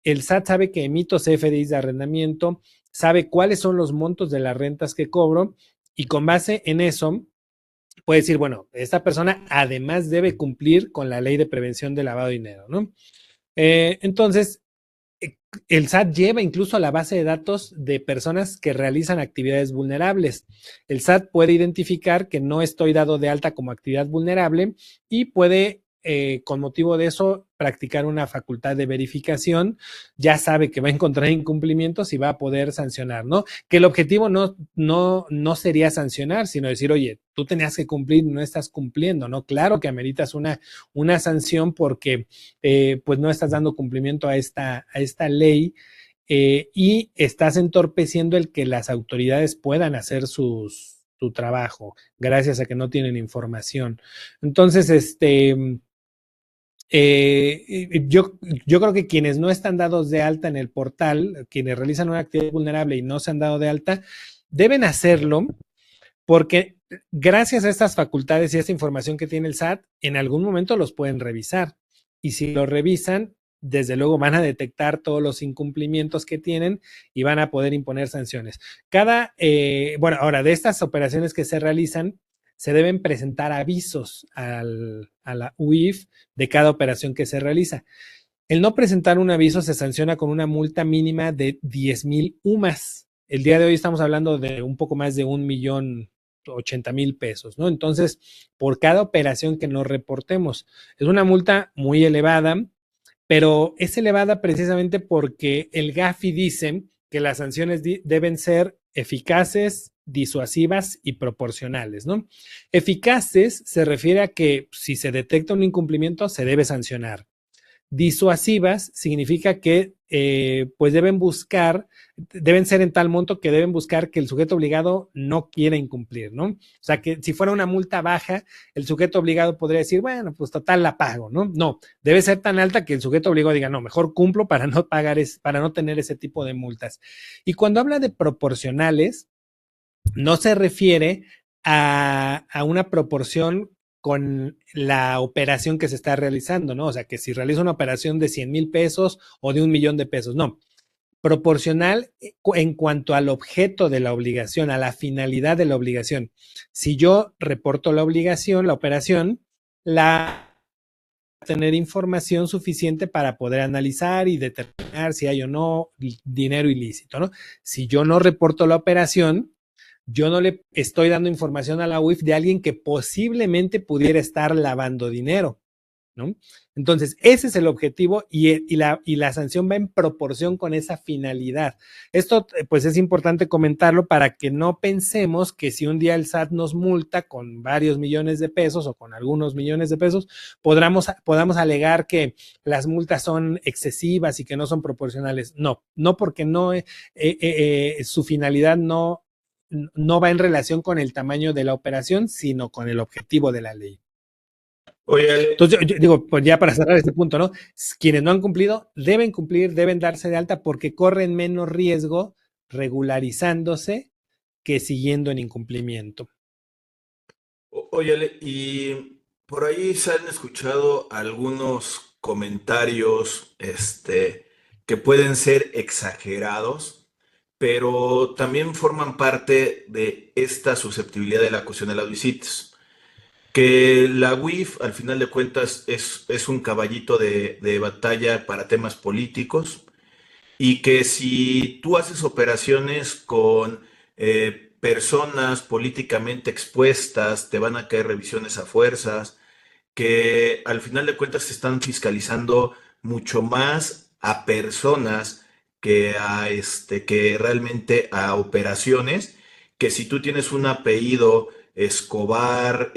el SAT sabe que emito CFDIs de arrendamiento, sabe cuáles son los montos de las rentas que cobro y con base en eso puede decir, bueno, esta persona además debe cumplir con la ley de prevención de lavado de dinero, ¿no? Entonces, el SAT lleva incluso a la base de datos de personas que realizan actividades vulnerables. El SAT puede identificar que no estoy dado de alta como actividad vulnerable y puede, con motivo de eso, practicar una facultad de verificación. Ya sabe que va a encontrar incumplimientos y va a poder sancionar, ¿no? Que el objetivo no sería sancionar, sino decir, oye, tú tenías que cumplir, no estás cumpliendo, ¿no? Claro que ameritas una sanción porque pues no estás dando cumplimiento a esta ley y estás entorpeciendo el que las autoridades puedan hacer su trabajo gracias a que no tienen información. Entonces, yo creo que quienes no están dados de alta en el portal, quienes realizan una actividad vulnerable y no se han dado de alta, deben hacerlo porque gracias a estas facultades y a esta información que tiene el SAT, en algún momento los pueden revisar. Y si lo revisan, desde luego van a detectar todos los incumplimientos que tienen y van a poder imponer sanciones. Bueno, ahora de estas operaciones que se realizan, se deben presentar avisos a la UIF de cada operación que se realiza. El no presentar un aviso se sanciona con una multa mínima de 10,000 UMAS. El día de hoy estamos hablando de un poco más de 1,080,000 pesos, ¿no? Entonces, por cada operación que nos reportemos, es una multa muy elevada, pero es elevada precisamente porque el GAFI dice que las sanciones deben ser eficaces, disuasivas y proporcionales, ¿no? Eficaces se refiere a que si se detecta un incumplimiento, se debe sancionar. Disuasivas significa que pues deben ser en tal monto que deben buscar que el sujeto obligado no quiera incumplir, ¿no? O sea, que si fuera una multa baja, el sujeto obligado podría decir, bueno, pues total la pago, ¿no? No, debe ser tan alta que el sujeto obligado diga, no, mejor cumplo para no pagar, para no tener ese tipo de multas. Y cuando habla de proporcionales, no se refiere a una proporción con la operación que se está realizando, ¿no? O sea, que si realizo una operación de 100,000 pesos o de 1,000,000 de pesos, no. Proporcional en cuanto al objeto de la obligación, a la finalidad de la obligación. Si yo reporto la obligación, la operación, tener información suficiente para poder analizar y determinar si hay o no dinero ilícito, ¿no? Si yo no reporto la operación, yo no le estoy dando información a la UIF de alguien que posiblemente pudiera estar lavando dinero, ¿no? Entonces, ese es el objetivo y la sanción va en proporción con esa finalidad. Esto, pues, es importante comentarlo para que no pensemos que si un día el SAT nos multa con varios millones de pesos o con algunos millones de pesos, podamos alegar que las multas son excesivas y que no son proporcionales. No, no porque su finalidad no va en relación con el tamaño de la operación, sino con el objetivo de la ley. Oye, Entonces, yo digo, pues ya para cerrar este punto, ¿no? Quienes no han cumplido deben cumplir, deben darse de alta porque corren menos riesgo regularizándose que siguiendo en incumplimiento. oye, y por ahí se han escuchado algunos comentarios, que pueden ser exagerados, pero también forman parte de esta susceptibilidad de la acusación de las visitas. Que la UIF, al final de cuentas, es un caballito de batalla para temas políticos y que si tú haces operaciones con personas políticamente expuestas, te van a caer revisiones a fuerzas, que al final de cuentas se están fiscalizando mucho más a personas que realmente a operaciones, que si tú tienes un apellido Escobar,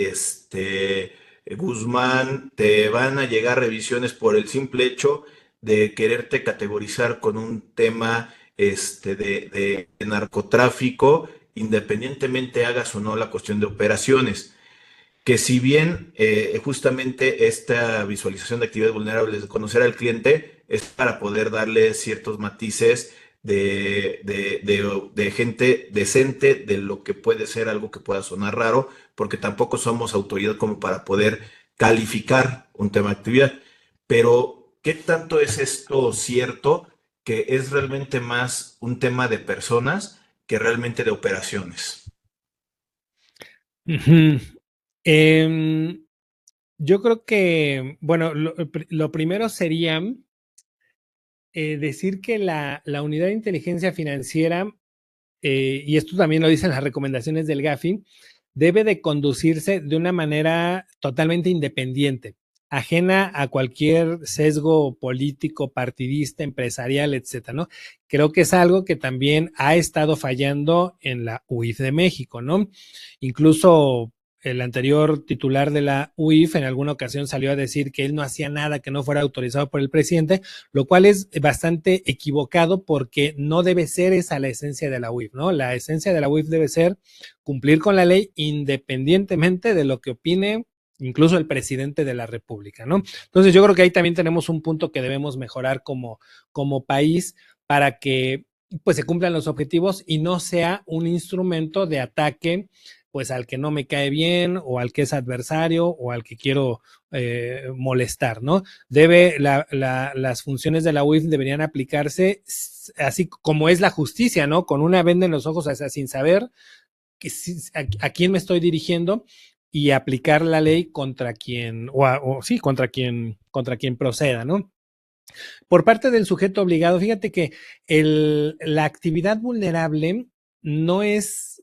Guzmán, te van a llegar revisiones por el simple hecho de quererte categorizar con un tema de narcotráfico, independientemente hagas o no la cuestión de operaciones. que si bien justamente esta visualización de actividades vulnerables, de conocer al cliente, es para poder darle ciertos matices de gente decente de lo que puede ser algo que pueda sonar raro, porque tampoco somos autoridad como para poder calificar un tema de actividad. Pero, ¿qué tanto es esto cierto que es realmente más un tema de personas que realmente de operaciones? Ujú. Em, yo creo que, bueno, lo primero sería decir que la unidad de inteligencia financiera, y esto también lo dicen las recomendaciones del GAFI, debe de conducirse de una manera totalmente independiente, ajena a cualquier sesgo político, partidista, empresarial, etcétera, ¿no? Creo que es algo que también ha estado fallando en la UIF de México, ¿no? Incluso el anterior titular de la UIF en alguna ocasión salió a decir que él no hacía nada que no fuera autorizado por el presidente, lo cual es bastante equivocado porque no debe ser esa la esencia de la UIF, ¿no? La esencia de la UIF debe ser cumplir con la ley independientemente de lo que opine incluso el presidente de la República, ¿no? Entonces yo creo que ahí también tenemos un punto que debemos mejorar como país para que pues se cumplan los objetivos y no sea un instrumento de ataque pues al que no me cae bien o al que es adversario o al que quiero molestar, ¿no? Las funciones de la UIF deberían aplicarse así como es la justicia, ¿no? Con una venda en los ojos, o sea, sin saber que, a quién me estoy dirigiendo y aplicar la ley contra quien, o sí, contra quien proceda, ¿no? Por parte del sujeto obligado, fíjate que la actividad vulnerable no es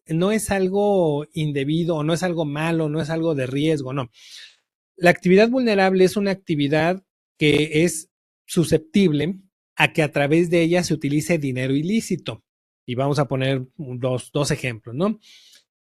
algo indebido o no es algo malo, no es algo de riesgo, no. La actividad vulnerable es una actividad que es susceptible a que a través de ella se utilice dinero ilícito. Y vamos a poner dos ejemplos, ¿no?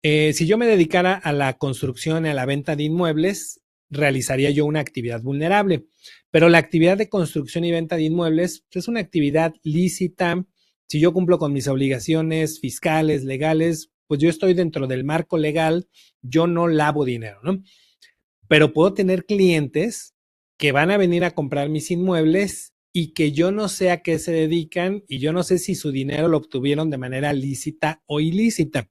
Si yo me dedicara a la construcción y a la venta de inmuebles, realizaría yo una actividad vulnerable. Pero la actividad de construcción y venta de inmuebles es una actividad lícita. Si yo cumplo con mis obligaciones fiscales, legales, pues yo estoy dentro del marco legal, yo no lavo dinero, ¿no? Pero puedo tener clientes que van a venir a comprar mis inmuebles y que yo no sé a qué se dedican y yo no sé si su dinero lo obtuvieron de manera lícita o ilícita.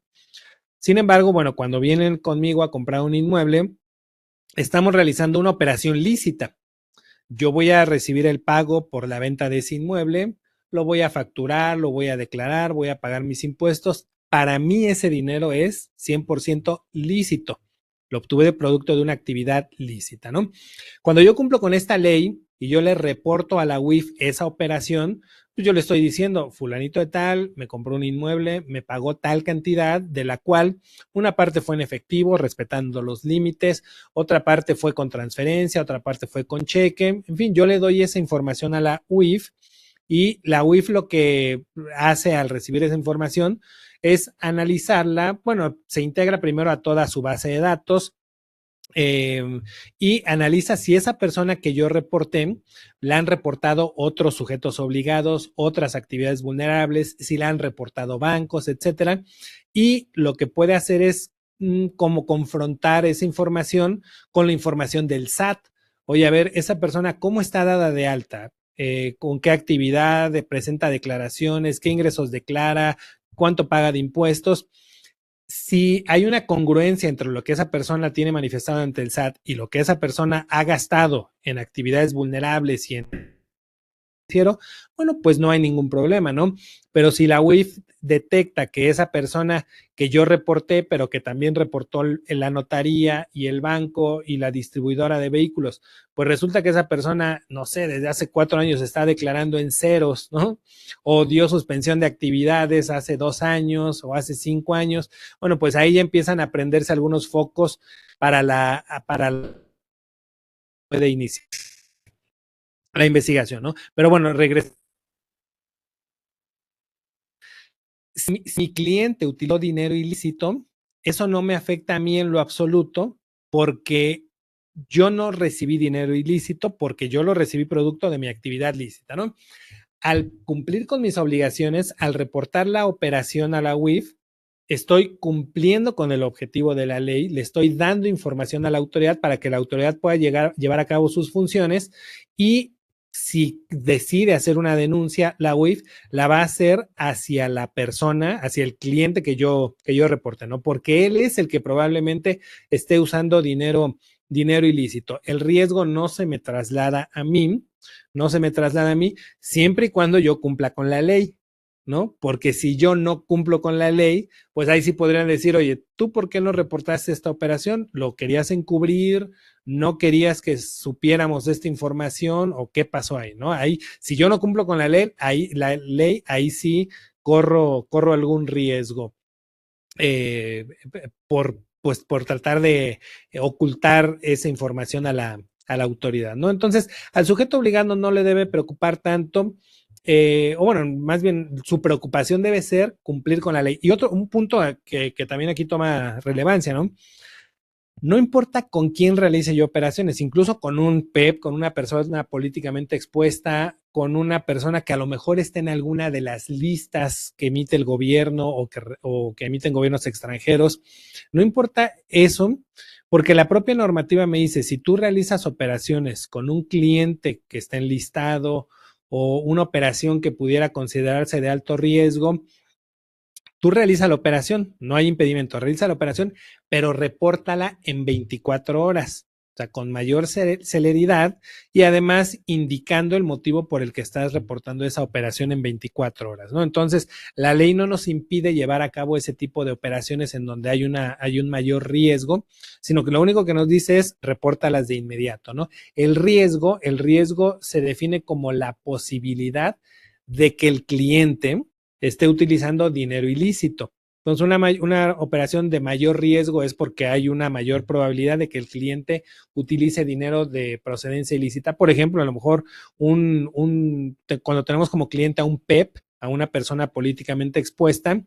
Sin embargo, bueno, cuando vienen conmigo a comprar un inmueble, estamos realizando una operación lícita. Yo voy a recibir el pago por la venta de ese inmueble, lo voy a facturar, lo voy a declarar, voy a pagar mis impuestos. Para mí ese dinero es 100% lícito. Lo obtuve de producto de una actividad lícita, ¿no? Cuando yo cumplo con esta ley y yo le reporto a la UIF esa operación, pues yo le estoy diciendo, fulanito de tal, me compró un inmueble, me pagó tal cantidad, de la cual una parte fue en efectivo, respetando los límites, otra parte fue con transferencia, otra parte fue con cheque, en fin, yo le doy esa información a la UIF y la UIF lo que hace al recibir esa información es analizarla, bueno, se integra primero a toda su base de datos, y analiza si esa persona que yo reporté la han reportado otros sujetos obligados, otras actividades vulnerables, si la han reportado bancos, etcétera. Y lo que puede hacer es como confrontar esa información con la información del SAT. Oye, a ver, esa persona, ¿cómo está dada de alta? ¿Con qué actividad? ¿Presenta declaraciones? ¿Qué ingresos declara? ¿Cuánto paga de impuestos? Si hay una congruencia entre lo que esa persona tiene manifestado ante el SAT y lo que esa persona ha gastado en actividades vulnerables y en financiero, bueno, pues no hay ningún problema, ¿no? Pero si la UIF detecta que esa persona que yo reporté, pero que también reportó en la notaría y el banco y la distribuidora de vehículos, pues resulta que esa persona, no sé, desde hace 4 años está declarando en ceros, ¿no? O dio suspensión de actividades hace 2 años o hace 5 años, bueno, pues ahí ya empiezan a prenderse algunos focos para puede iniciar la investigación, ¿no? Pero bueno, regresando. Si mi cliente utilizó dinero ilícito, eso no me afecta a mí en lo absoluto porque yo no recibí dinero ilícito porque yo lo recibí producto de mi actividad lícita, ¿no? Al cumplir con mis obligaciones, al reportar la operación a la UIF, estoy cumpliendo con el objetivo de la ley, le estoy dando información a la autoridad para que la autoridad pueda llevar a cabo sus funciones y si decide hacer una denuncia, la UIF la va a hacer hacia la persona, hacia el cliente que yo reporte, ¿no? Porque él es el que probablemente esté usando dinero ilícito. El riesgo no se me traslada a mí, no se me traslada a mí siempre y cuando yo cumpla con la ley, ¿no? Porque si yo no cumplo con la ley, pues ahí sí podrían decir, oye, ¿tú por qué no reportaste esta operación? ¿Lo querías encubrir? ¿No querías que supiéramos esta información? ¿O qué pasó ahí? ¿No? Ahí, si yo no cumplo con ahí sí corro algún riesgo eh, por tratar de ocultar esa información a la autoridad, ¿no? Entonces, al sujeto obligado no le debe preocupar tanto, o bueno, más bien su preocupación debe ser cumplir con la ley. Y un punto que también aquí toma relevancia, ¿no? No importa con quién realice yo operaciones, incluso con un PEP, con una persona políticamente expuesta, con una persona que a lo mejor esté en alguna de las listas que emite el gobierno o que emiten gobiernos extranjeros. No importa eso, porque la propia normativa me dice, si tú realizas operaciones con un cliente que está enlistado o una operación que pudiera considerarse de alto riesgo, tú realiza la operación, no hay impedimento, realiza la operación, pero repórtala en 24 horas, o sea, con mayor celeridad y además indicando el motivo por el que estás reportando esa operación en 24 horas, ¿no? Entonces, la ley no nos impide llevar a cabo ese tipo de operaciones en donde hay un mayor riesgo, sino que lo único que nos dice es repórtalas de inmediato, ¿no? El riesgo se define como la posibilidad de que el cliente esté utilizando dinero ilícito. Entonces, una operación de mayor riesgo es porque hay una mayor probabilidad de que el cliente utilice dinero de procedencia ilícita. Por ejemplo, a lo mejor cuando tenemos como cliente a un PEP, a una persona políticamente expuesta,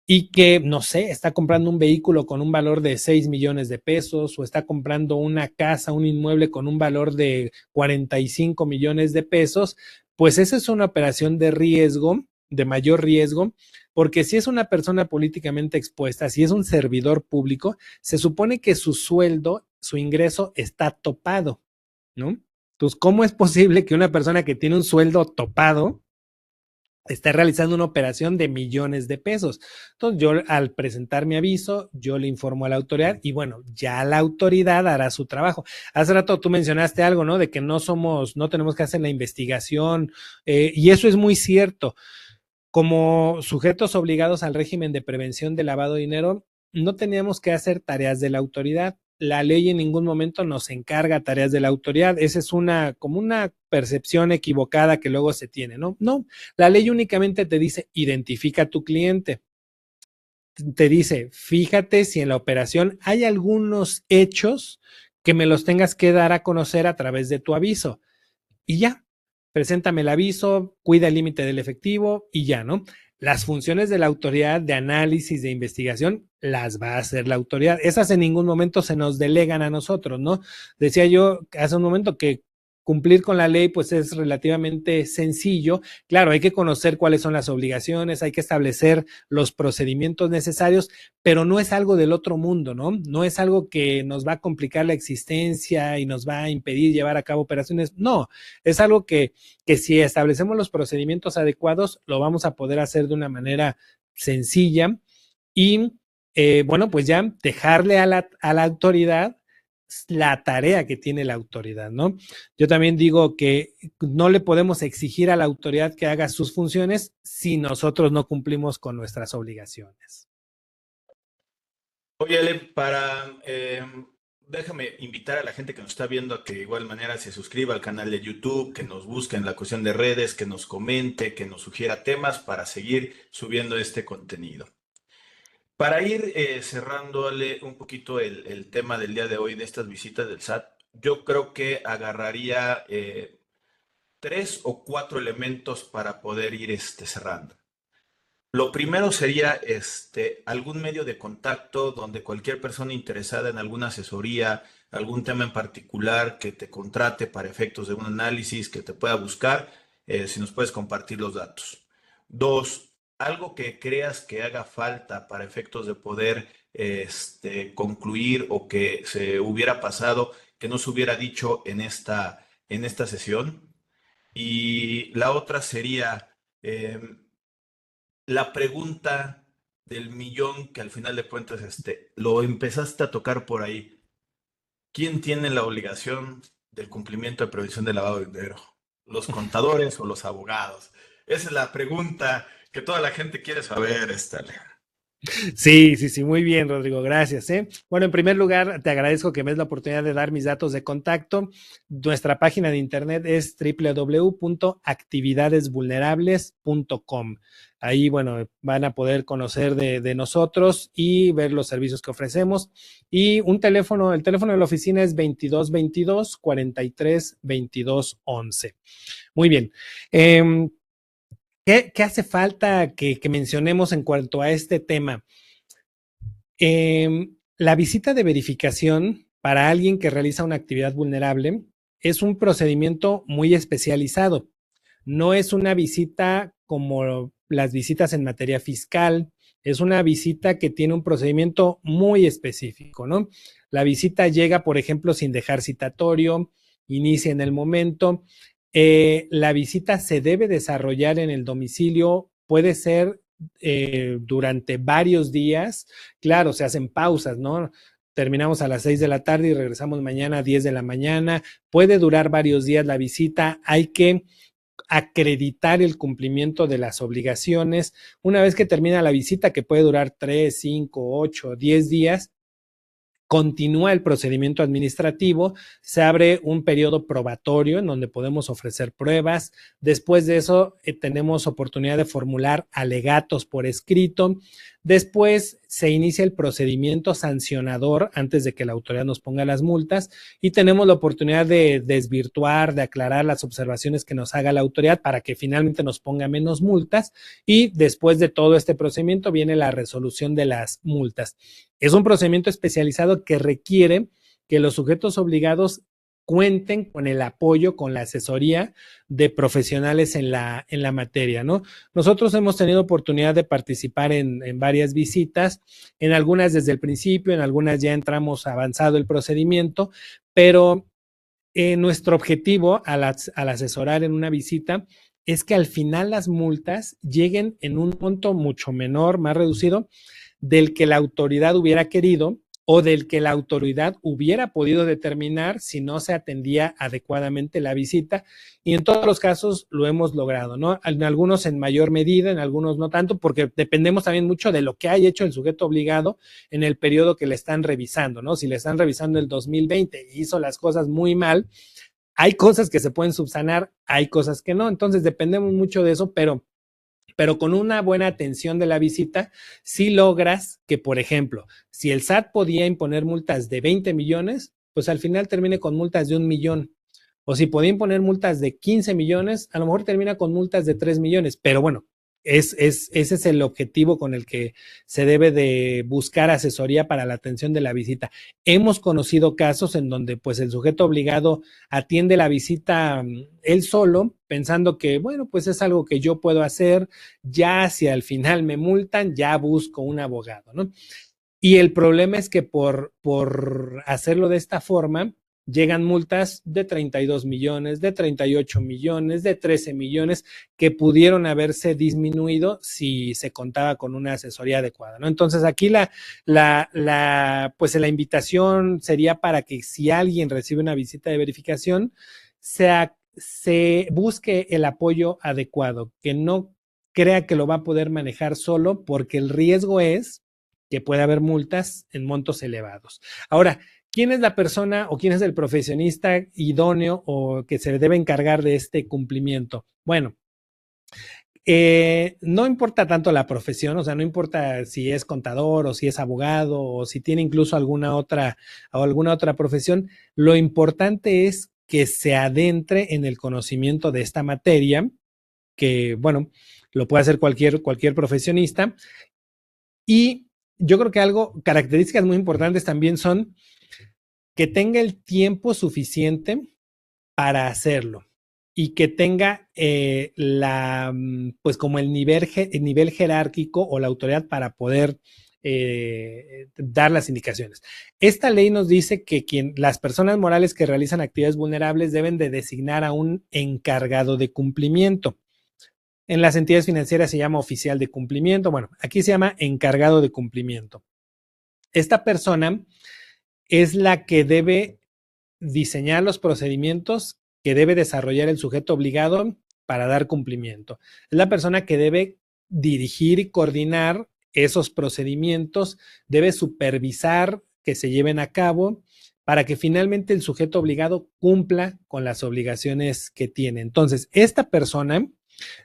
y que, no sé, está comprando un vehículo con un valor de 6 millones de pesos o está comprando una casa, un inmueble con un valor de 45 millones de pesos, pues esa es una operación de riesgo, de mayor riesgo, porque si es una persona políticamente expuesta, si es un servidor público, se supone que su sueldo, su ingreso está topado, ¿no? Entonces, ¿cómo es posible que una persona que tiene un sueldo topado está realizando una operación de millones de pesos? Entonces, yo al presentar mi aviso, yo le informo a la autoridad y bueno, ya la autoridad hará su trabajo. Hace rato tú mencionaste algo, ¿no? De que no tenemos que hacer la investigación, y eso es muy cierto. Como sujetos obligados al régimen de prevención de lavado de dinero, no teníamos que hacer tareas de la autoridad. La ley en ningún momento nos encarga tareas de la autoridad. Esa es como una percepción equivocada que luego se tiene, ¿no? No, la ley únicamente te dice, identifica a tu cliente. Te dice, fíjate si en la operación hay algunos hechos que me los tengas que dar a conocer a través de tu aviso. Y ya, preséntame el aviso, cuida el límite del efectivo y ya, ¿no? Las funciones de la autoridad de análisis, de investigación, las va a hacer la autoridad. Esas en ningún momento se nos delegan a nosotros, ¿no? Decía yo hace un momento que cumplir con la ley pues es relativamente sencillo. Claro, hay que conocer cuáles son las obligaciones, hay que establecer los procedimientos necesarios, pero no es algo del otro mundo, ¿no? No es algo que nos va a complicar la existencia y nos va a impedir llevar a cabo operaciones. No, es algo que si establecemos los procedimientos adecuados, lo vamos a poder hacer de una manera sencilla y, bueno, pues ya dejarle a la autoridad la tarea que tiene la autoridad, ¿no? Yo también digo que no le podemos exigir a la autoridad que haga sus funciones si nosotros no cumplimos con nuestras obligaciones. Oye, Ale, déjame invitar a la gente que nos está viendo a que de igual manera se suscriba al canal de YouTube, que nos busque en la cuestión de redes, que nos comente, que nos sugiera temas para seguir subiendo este contenido. Para ir cerrándole un poquito el tema del día de hoy de estas visitas del SAT, yo creo que agarraría tres o cuatro elementos para poder ir cerrando. Lo primero sería algún medio de contacto donde cualquier persona interesada en alguna asesoría, algún tema en particular que te contrate para efectos de un análisis, que te pueda buscar, si nos puedes compartir los datos. Dos, algo que creas que haga falta para efectos de poder concluir o que se hubiera pasado, que no se hubiera dicho en esta sesión. Y la otra sería la pregunta del millón que al final de cuentas lo empezaste a tocar por ahí. ¿Quién tiene la obligación del cumplimiento de prevención de lavado de dinero? ¿Los contadores o los abogados? Esa es la pregunta que toda la gente quiere saber, Alejandro. Sí, sí, sí, muy bien, Rodrigo, gracias. Bueno, en primer lugar, te agradezco que me des la oportunidad de dar mis datos de contacto. Nuestra página de internet es www.actividadesvulnerables.com. Ahí, bueno, van a poder conocer de nosotros y ver los servicios que ofrecemos. Y un teléfono, el teléfono de la oficina es 2222-43-2211. Muy bien. ¿Qué hace falta que mencionemos en cuanto a este tema? La visita de verificación para alguien que realiza una actividad vulnerable es un procedimiento muy especializado. No es una visita como las visitas en materia fiscal, es una visita que tiene un procedimiento muy específico, ¿no? La visita llega, por ejemplo, sin dejar citatorio, inicia en el momento. La visita se debe desarrollar en el domicilio, puede ser durante varios días. Claro, se hacen pausas, ¿no? Terminamos a las 6 de la tarde y regresamos mañana a 10 de la mañana. Puede durar varios días la visita. Hay que acreditar el cumplimiento de las obligaciones. Una vez que termina la visita, que puede durar 3, 5, 8, 10 días, continúa el procedimiento administrativo, se abre un periodo probatorio en donde podemos ofrecer pruebas. Después de eso, tenemos oportunidad de formular alegatos por escrito. Después se inicia el procedimiento sancionador antes de que la autoridad nos ponga las multas y tenemos la oportunidad de desvirtuar, de aclarar las observaciones que nos haga la autoridad para que finalmente nos ponga menos multas y después de todo este procedimiento viene la resolución de las multas. Es un procedimiento especializado que requiere que los sujetos obligados cuenten con el apoyo, con la asesoría de profesionales en la materia, ¿no? Nosotros hemos tenido oportunidad de participar en varias visitas, en algunas desde el principio, en algunas ya entramos avanzado el procedimiento, pero nuestro objetivo al asesorar en una visita es que al final las multas lleguen en un monto mucho menor, más reducido, del que la autoridad hubiera querido o del que la autoridad hubiera podido determinar si no se atendía adecuadamente la visita. Y en todos los casos lo hemos logrado, ¿no? En algunos en mayor medida, en algunos no tanto, porque dependemos también mucho de lo que haya hecho el sujeto obligado en el periodo que le están revisando, ¿no? Si le están revisando el 2020 y hizo las cosas muy mal, hay cosas que se pueden subsanar, hay cosas que no. Entonces dependemos mucho de eso, pero con una buena atención de la visita, sí logras que, por ejemplo, si el SAT podía imponer multas de 20 millones, pues al final termine con multas de 1 millón. O si podía imponer multas de 15 millones, a lo mejor termina con multas de 3 millones. Pero bueno, ese es el objetivo con el que se debe de buscar asesoría para la atención de la visita. Hemos conocido casos en donde pues el sujeto obligado atiende la visita él solo, pensando que, bueno, pues es algo que yo puedo hacer, ya si al final me multan, ya busco un abogado, ¿no? Y el problema es que por hacerlo de esta forma, llegan multas de 32 millones, de 38 millones, de 13 millones, que pudieron haberse disminuido si se contaba con una asesoría adecuada, ¿no? Entonces aquí pues la invitación sería para que si alguien recibe una visita de verificación, se busque el apoyo adecuado, que no crea que lo va a poder manejar solo, porque el riesgo es que puede haber multas en montos elevados. Ahora, ¿quién es la persona o quién es el profesionista idóneo o que se debe encargar de este cumplimiento? Bueno, no importa tanto la profesión, o sea, no importa si es contador o si es abogado o si tiene incluso alguna otra profesión, lo importante es que se adentre en el conocimiento de esta materia, que, bueno, lo puede hacer cualquier profesionista. Y yo creo que características muy importantes también son que tenga el tiempo suficiente para hacerlo y que tenga pues como el nivel jerárquico o la autoridad para poder dar las indicaciones. Esta ley nos dice que las personas morales que realizan actividades vulnerables deben de designar a un encargado de cumplimiento. En las entidades financieras se llama oficial de cumplimiento. Bueno, aquí se llama encargado de cumplimiento. Esta persona es la que debe diseñar los procedimientos que debe desarrollar el sujeto obligado para dar cumplimiento. Es la persona que debe dirigir y coordinar esos procedimientos, debe supervisar que se lleven a cabo para que finalmente el sujeto obligado cumpla con las obligaciones que tiene. Entonces, esta persona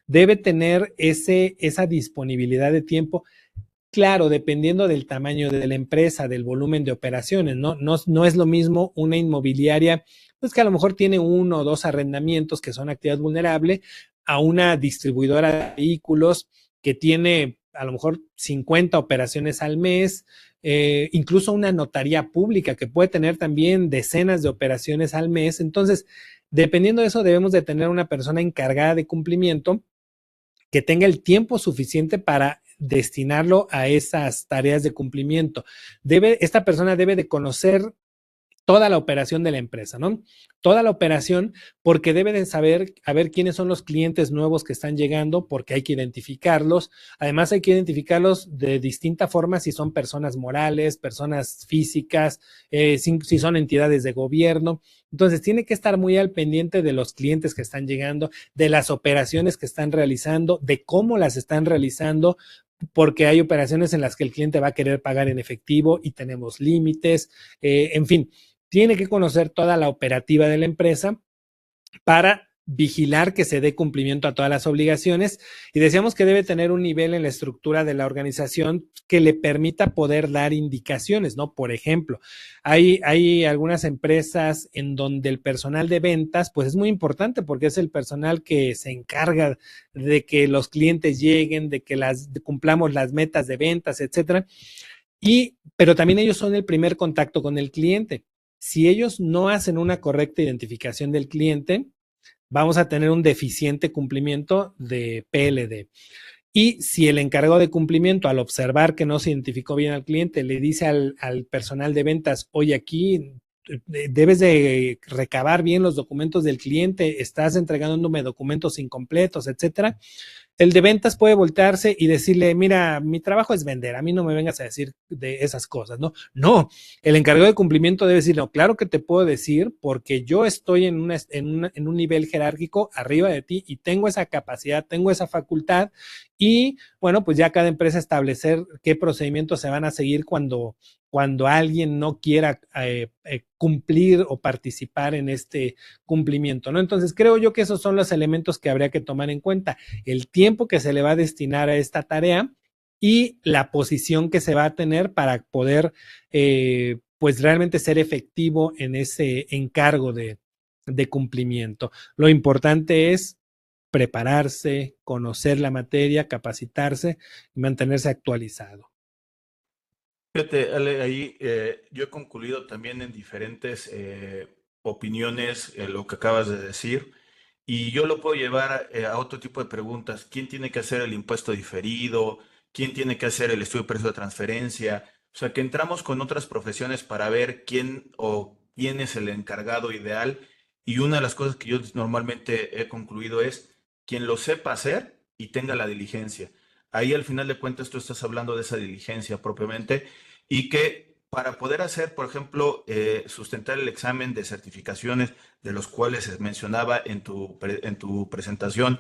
debe tener esa disponibilidad de tiempo. Claro, dependiendo del tamaño de la empresa, del volumen de operaciones, ¿no? No es lo mismo una inmobiliaria, pues que a lo mejor tiene 1 o 2 arrendamientos que son actividad vulnerable, a una distribuidora de vehículos que tiene a lo mejor 50 operaciones al mes, incluso una notaría pública que puede tener también decenas de operaciones al mes. Entonces, dependiendo de eso, debemos de tener una persona encargada de cumplimiento que tenga el tiempo suficiente para destinarlo a esas tareas de cumplimiento. Esta persona debe de conocer toda la operación de la empresa, ¿no? Toda la operación, porque debe de saber a ver quiénes son los clientes nuevos que están llegando, porque hay que identificarlos. Además, hay que identificarlos de distinta forma si son personas morales, personas físicas, si son entidades de gobierno. Entonces, tiene que estar muy al pendiente de los clientes que están llegando, de las operaciones que están realizando, de cómo las están realizando, porque hay operaciones en las que el cliente va a querer pagar en efectivo y tenemos límites, en fin, tiene que conocer toda la operativa de la empresa para vigilar que se dé cumplimiento a todas las obligaciones, y decíamos que debe tener un nivel en la estructura de la organización que le permita poder dar indicaciones, ¿no? Por ejemplo, hay algunas empresas en donde el personal de ventas pues es muy importante porque es el personal que se encarga de que los clientes lleguen, de que cumplamos las metas de ventas, etcétera. Pero también ellos son el primer contacto con el cliente. Si ellos no hacen una correcta identificación del cliente, vamos a tener un deficiente cumplimiento de PLD. Y si el encargado de cumplimiento, al observar que no se identificó bien al cliente, le dice al personal de ventas, oye, aquí debes de recabar bien los documentos del cliente, estás entregándome documentos incompletos, etcétera. El de ventas puede voltearse y decirle, mira, mi trabajo es vender, a mí no me vengas a decir de esas cosas, ¿no? No, el encargado de cumplimiento debe decir, no, claro que te puedo decir porque yo estoy en un nivel jerárquico arriba de ti y tengo esa capacidad, tengo esa facultad, y bueno, pues ya cada empresa establecer qué procedimientos se van a seguir cuando alguien no quiera cumplir o participar en este cumplimiento, ¿no? Entonces creo yo que esos son los elementos que habría que tomar en cuenta: el tiempo que se le va a destinar a esta tarea y la posición que se va a tener para poder pues realmente ser efectivo en ese encargo de cumplimiento. Lo importante es prepararse, conocer la materia, capacitarse y mantenerse actualizado. Fíjate, Ale, ahí yo he concluido también en diferentes opiniones lo que acabas de decir, y yo lo puedo llevar a otro tipo de preguntas. ¿Quién tiene que hacer el impuesto diferido? ¿Quién tiene que hacer el estudio de precio de transferencia? O sea, que entramos con otras profesiones para ver quién o quién es el encargado ideal, y una de las cosas que yo normalmente he concluido es quien lo sepa hacer y tenga la diligencia. Ahí al final de cuentas tú estás hablando de esa diligencia propiamente, y que para poder hacer, por ejemplo, sustentar el examen de certificaciones de los cuales se mencionaba en tu presentación,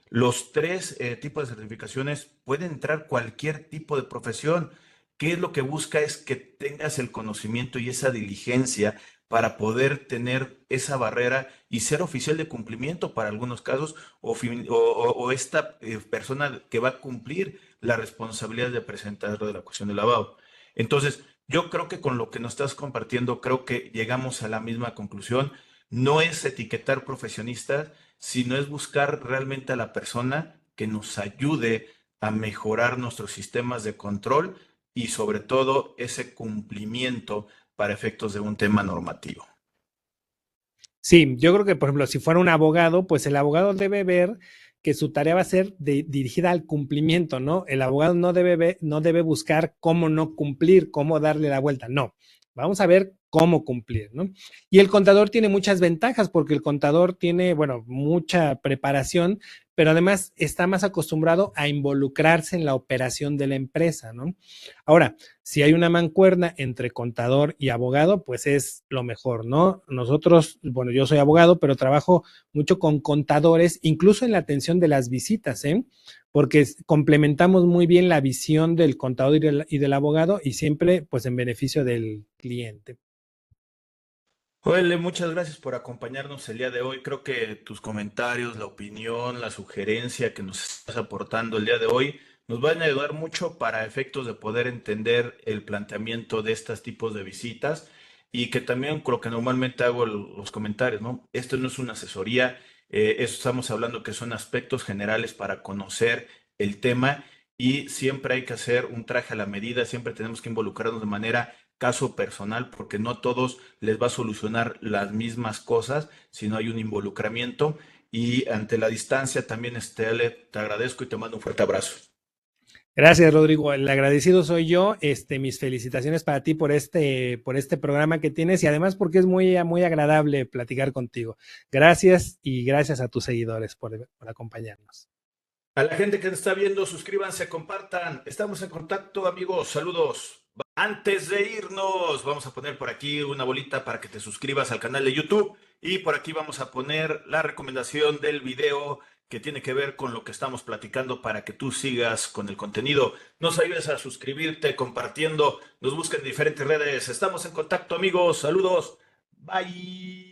los tres tipos de certificaciones pueden entrar cualquier tipo de profesión. ¿Qué es lo que busca? Es que tengas el conocimiento y esa diligencia para poder tener esa barrera y ser oficial de cumplimiento para algunos casos, o esta persona que va a cumplir la responsabilidad de presentar de la cuestión de lavado. Entonces, yo creo que con lo que nos estás compartiendo, creo que llegamos a la misma conclusión. No es etiquetar profesionistas, sino es buscar realmente a la persona que nos ayude a mejorar nuestros sistemas de control y sobre todo ese cumplimiento para efectos de un tema normativo. Sí, yo creo que, por ejemplo, si fuera un abogado, pues el abogado debe ver que su tarea va a ser dirigida al cumplimiento, ¿no? El abogado no debe buscar cómo no cumplir, cómo darle la vuelta, no. Vamos a ver cómo cumplir, ¿no? Y el contador tiene muchas ventajas porque el contador tiene, bueno, mucha preparación, pero además está más acostumbrado a involucrarse en la operación de la empresa, ¿no? Ahora, si hay una mancuerna entre contador y abogado, pues es lo mejor, ¿no? Nosotros, bueno, yo soy abogado, pero trabajo mucho con contadores, incluso en la atención de las visitas, ¿eh? Porque complementamos muy bien la visión del contador y del abogado y siempre pues en beneficio del cliente. Joel, muchas gracias por acompañarnos el día de hoy. Creo que tus comentarios, la opinión, la sugerencia que nos estás aportando el día de hoy nos van a ayudar mucho para efectos de poder entender el planteamiento de estos tipos de visitas y que también con lo que normalmente hago los comentarios, ¿no? Esto no es una asesoría, estamos hablando que son aspectos generales para conocer el tema y siempre hay que hacer un traje a la medida, siempre tenemos que involucrarnos de manera caso personal, porque no a todos les va a solucionar las mismas cosas, sino hay un involucramiento. Y ante la distancia también, Ale, te agradezco y te mando un fuerte abrazo. Gracias, Rodrigo. El agradecido soy yo. Mis felicitaciones para ti por este programa que tienes y además porque es muy, muy agradable platicar contigo. Gracias y gracias a tus seguidores por acompañarnos. A la gente que nos está viendo, suscríbanse, compartan. Estamos en contacto, amigos. Saludos. Antes de irnos, vamos a poner por aquí una bolita para que te suscribas al canal de YouTube y por aquí vamos a poner la recomendación del video que tiene que ver con lo que estamos platicando para que tú sigas con el contenido. Nos ayudes a suscribirte, compartiendo, nos busquen en diferentes redes. Estamos en contacto, amigos. Saludos. Bye.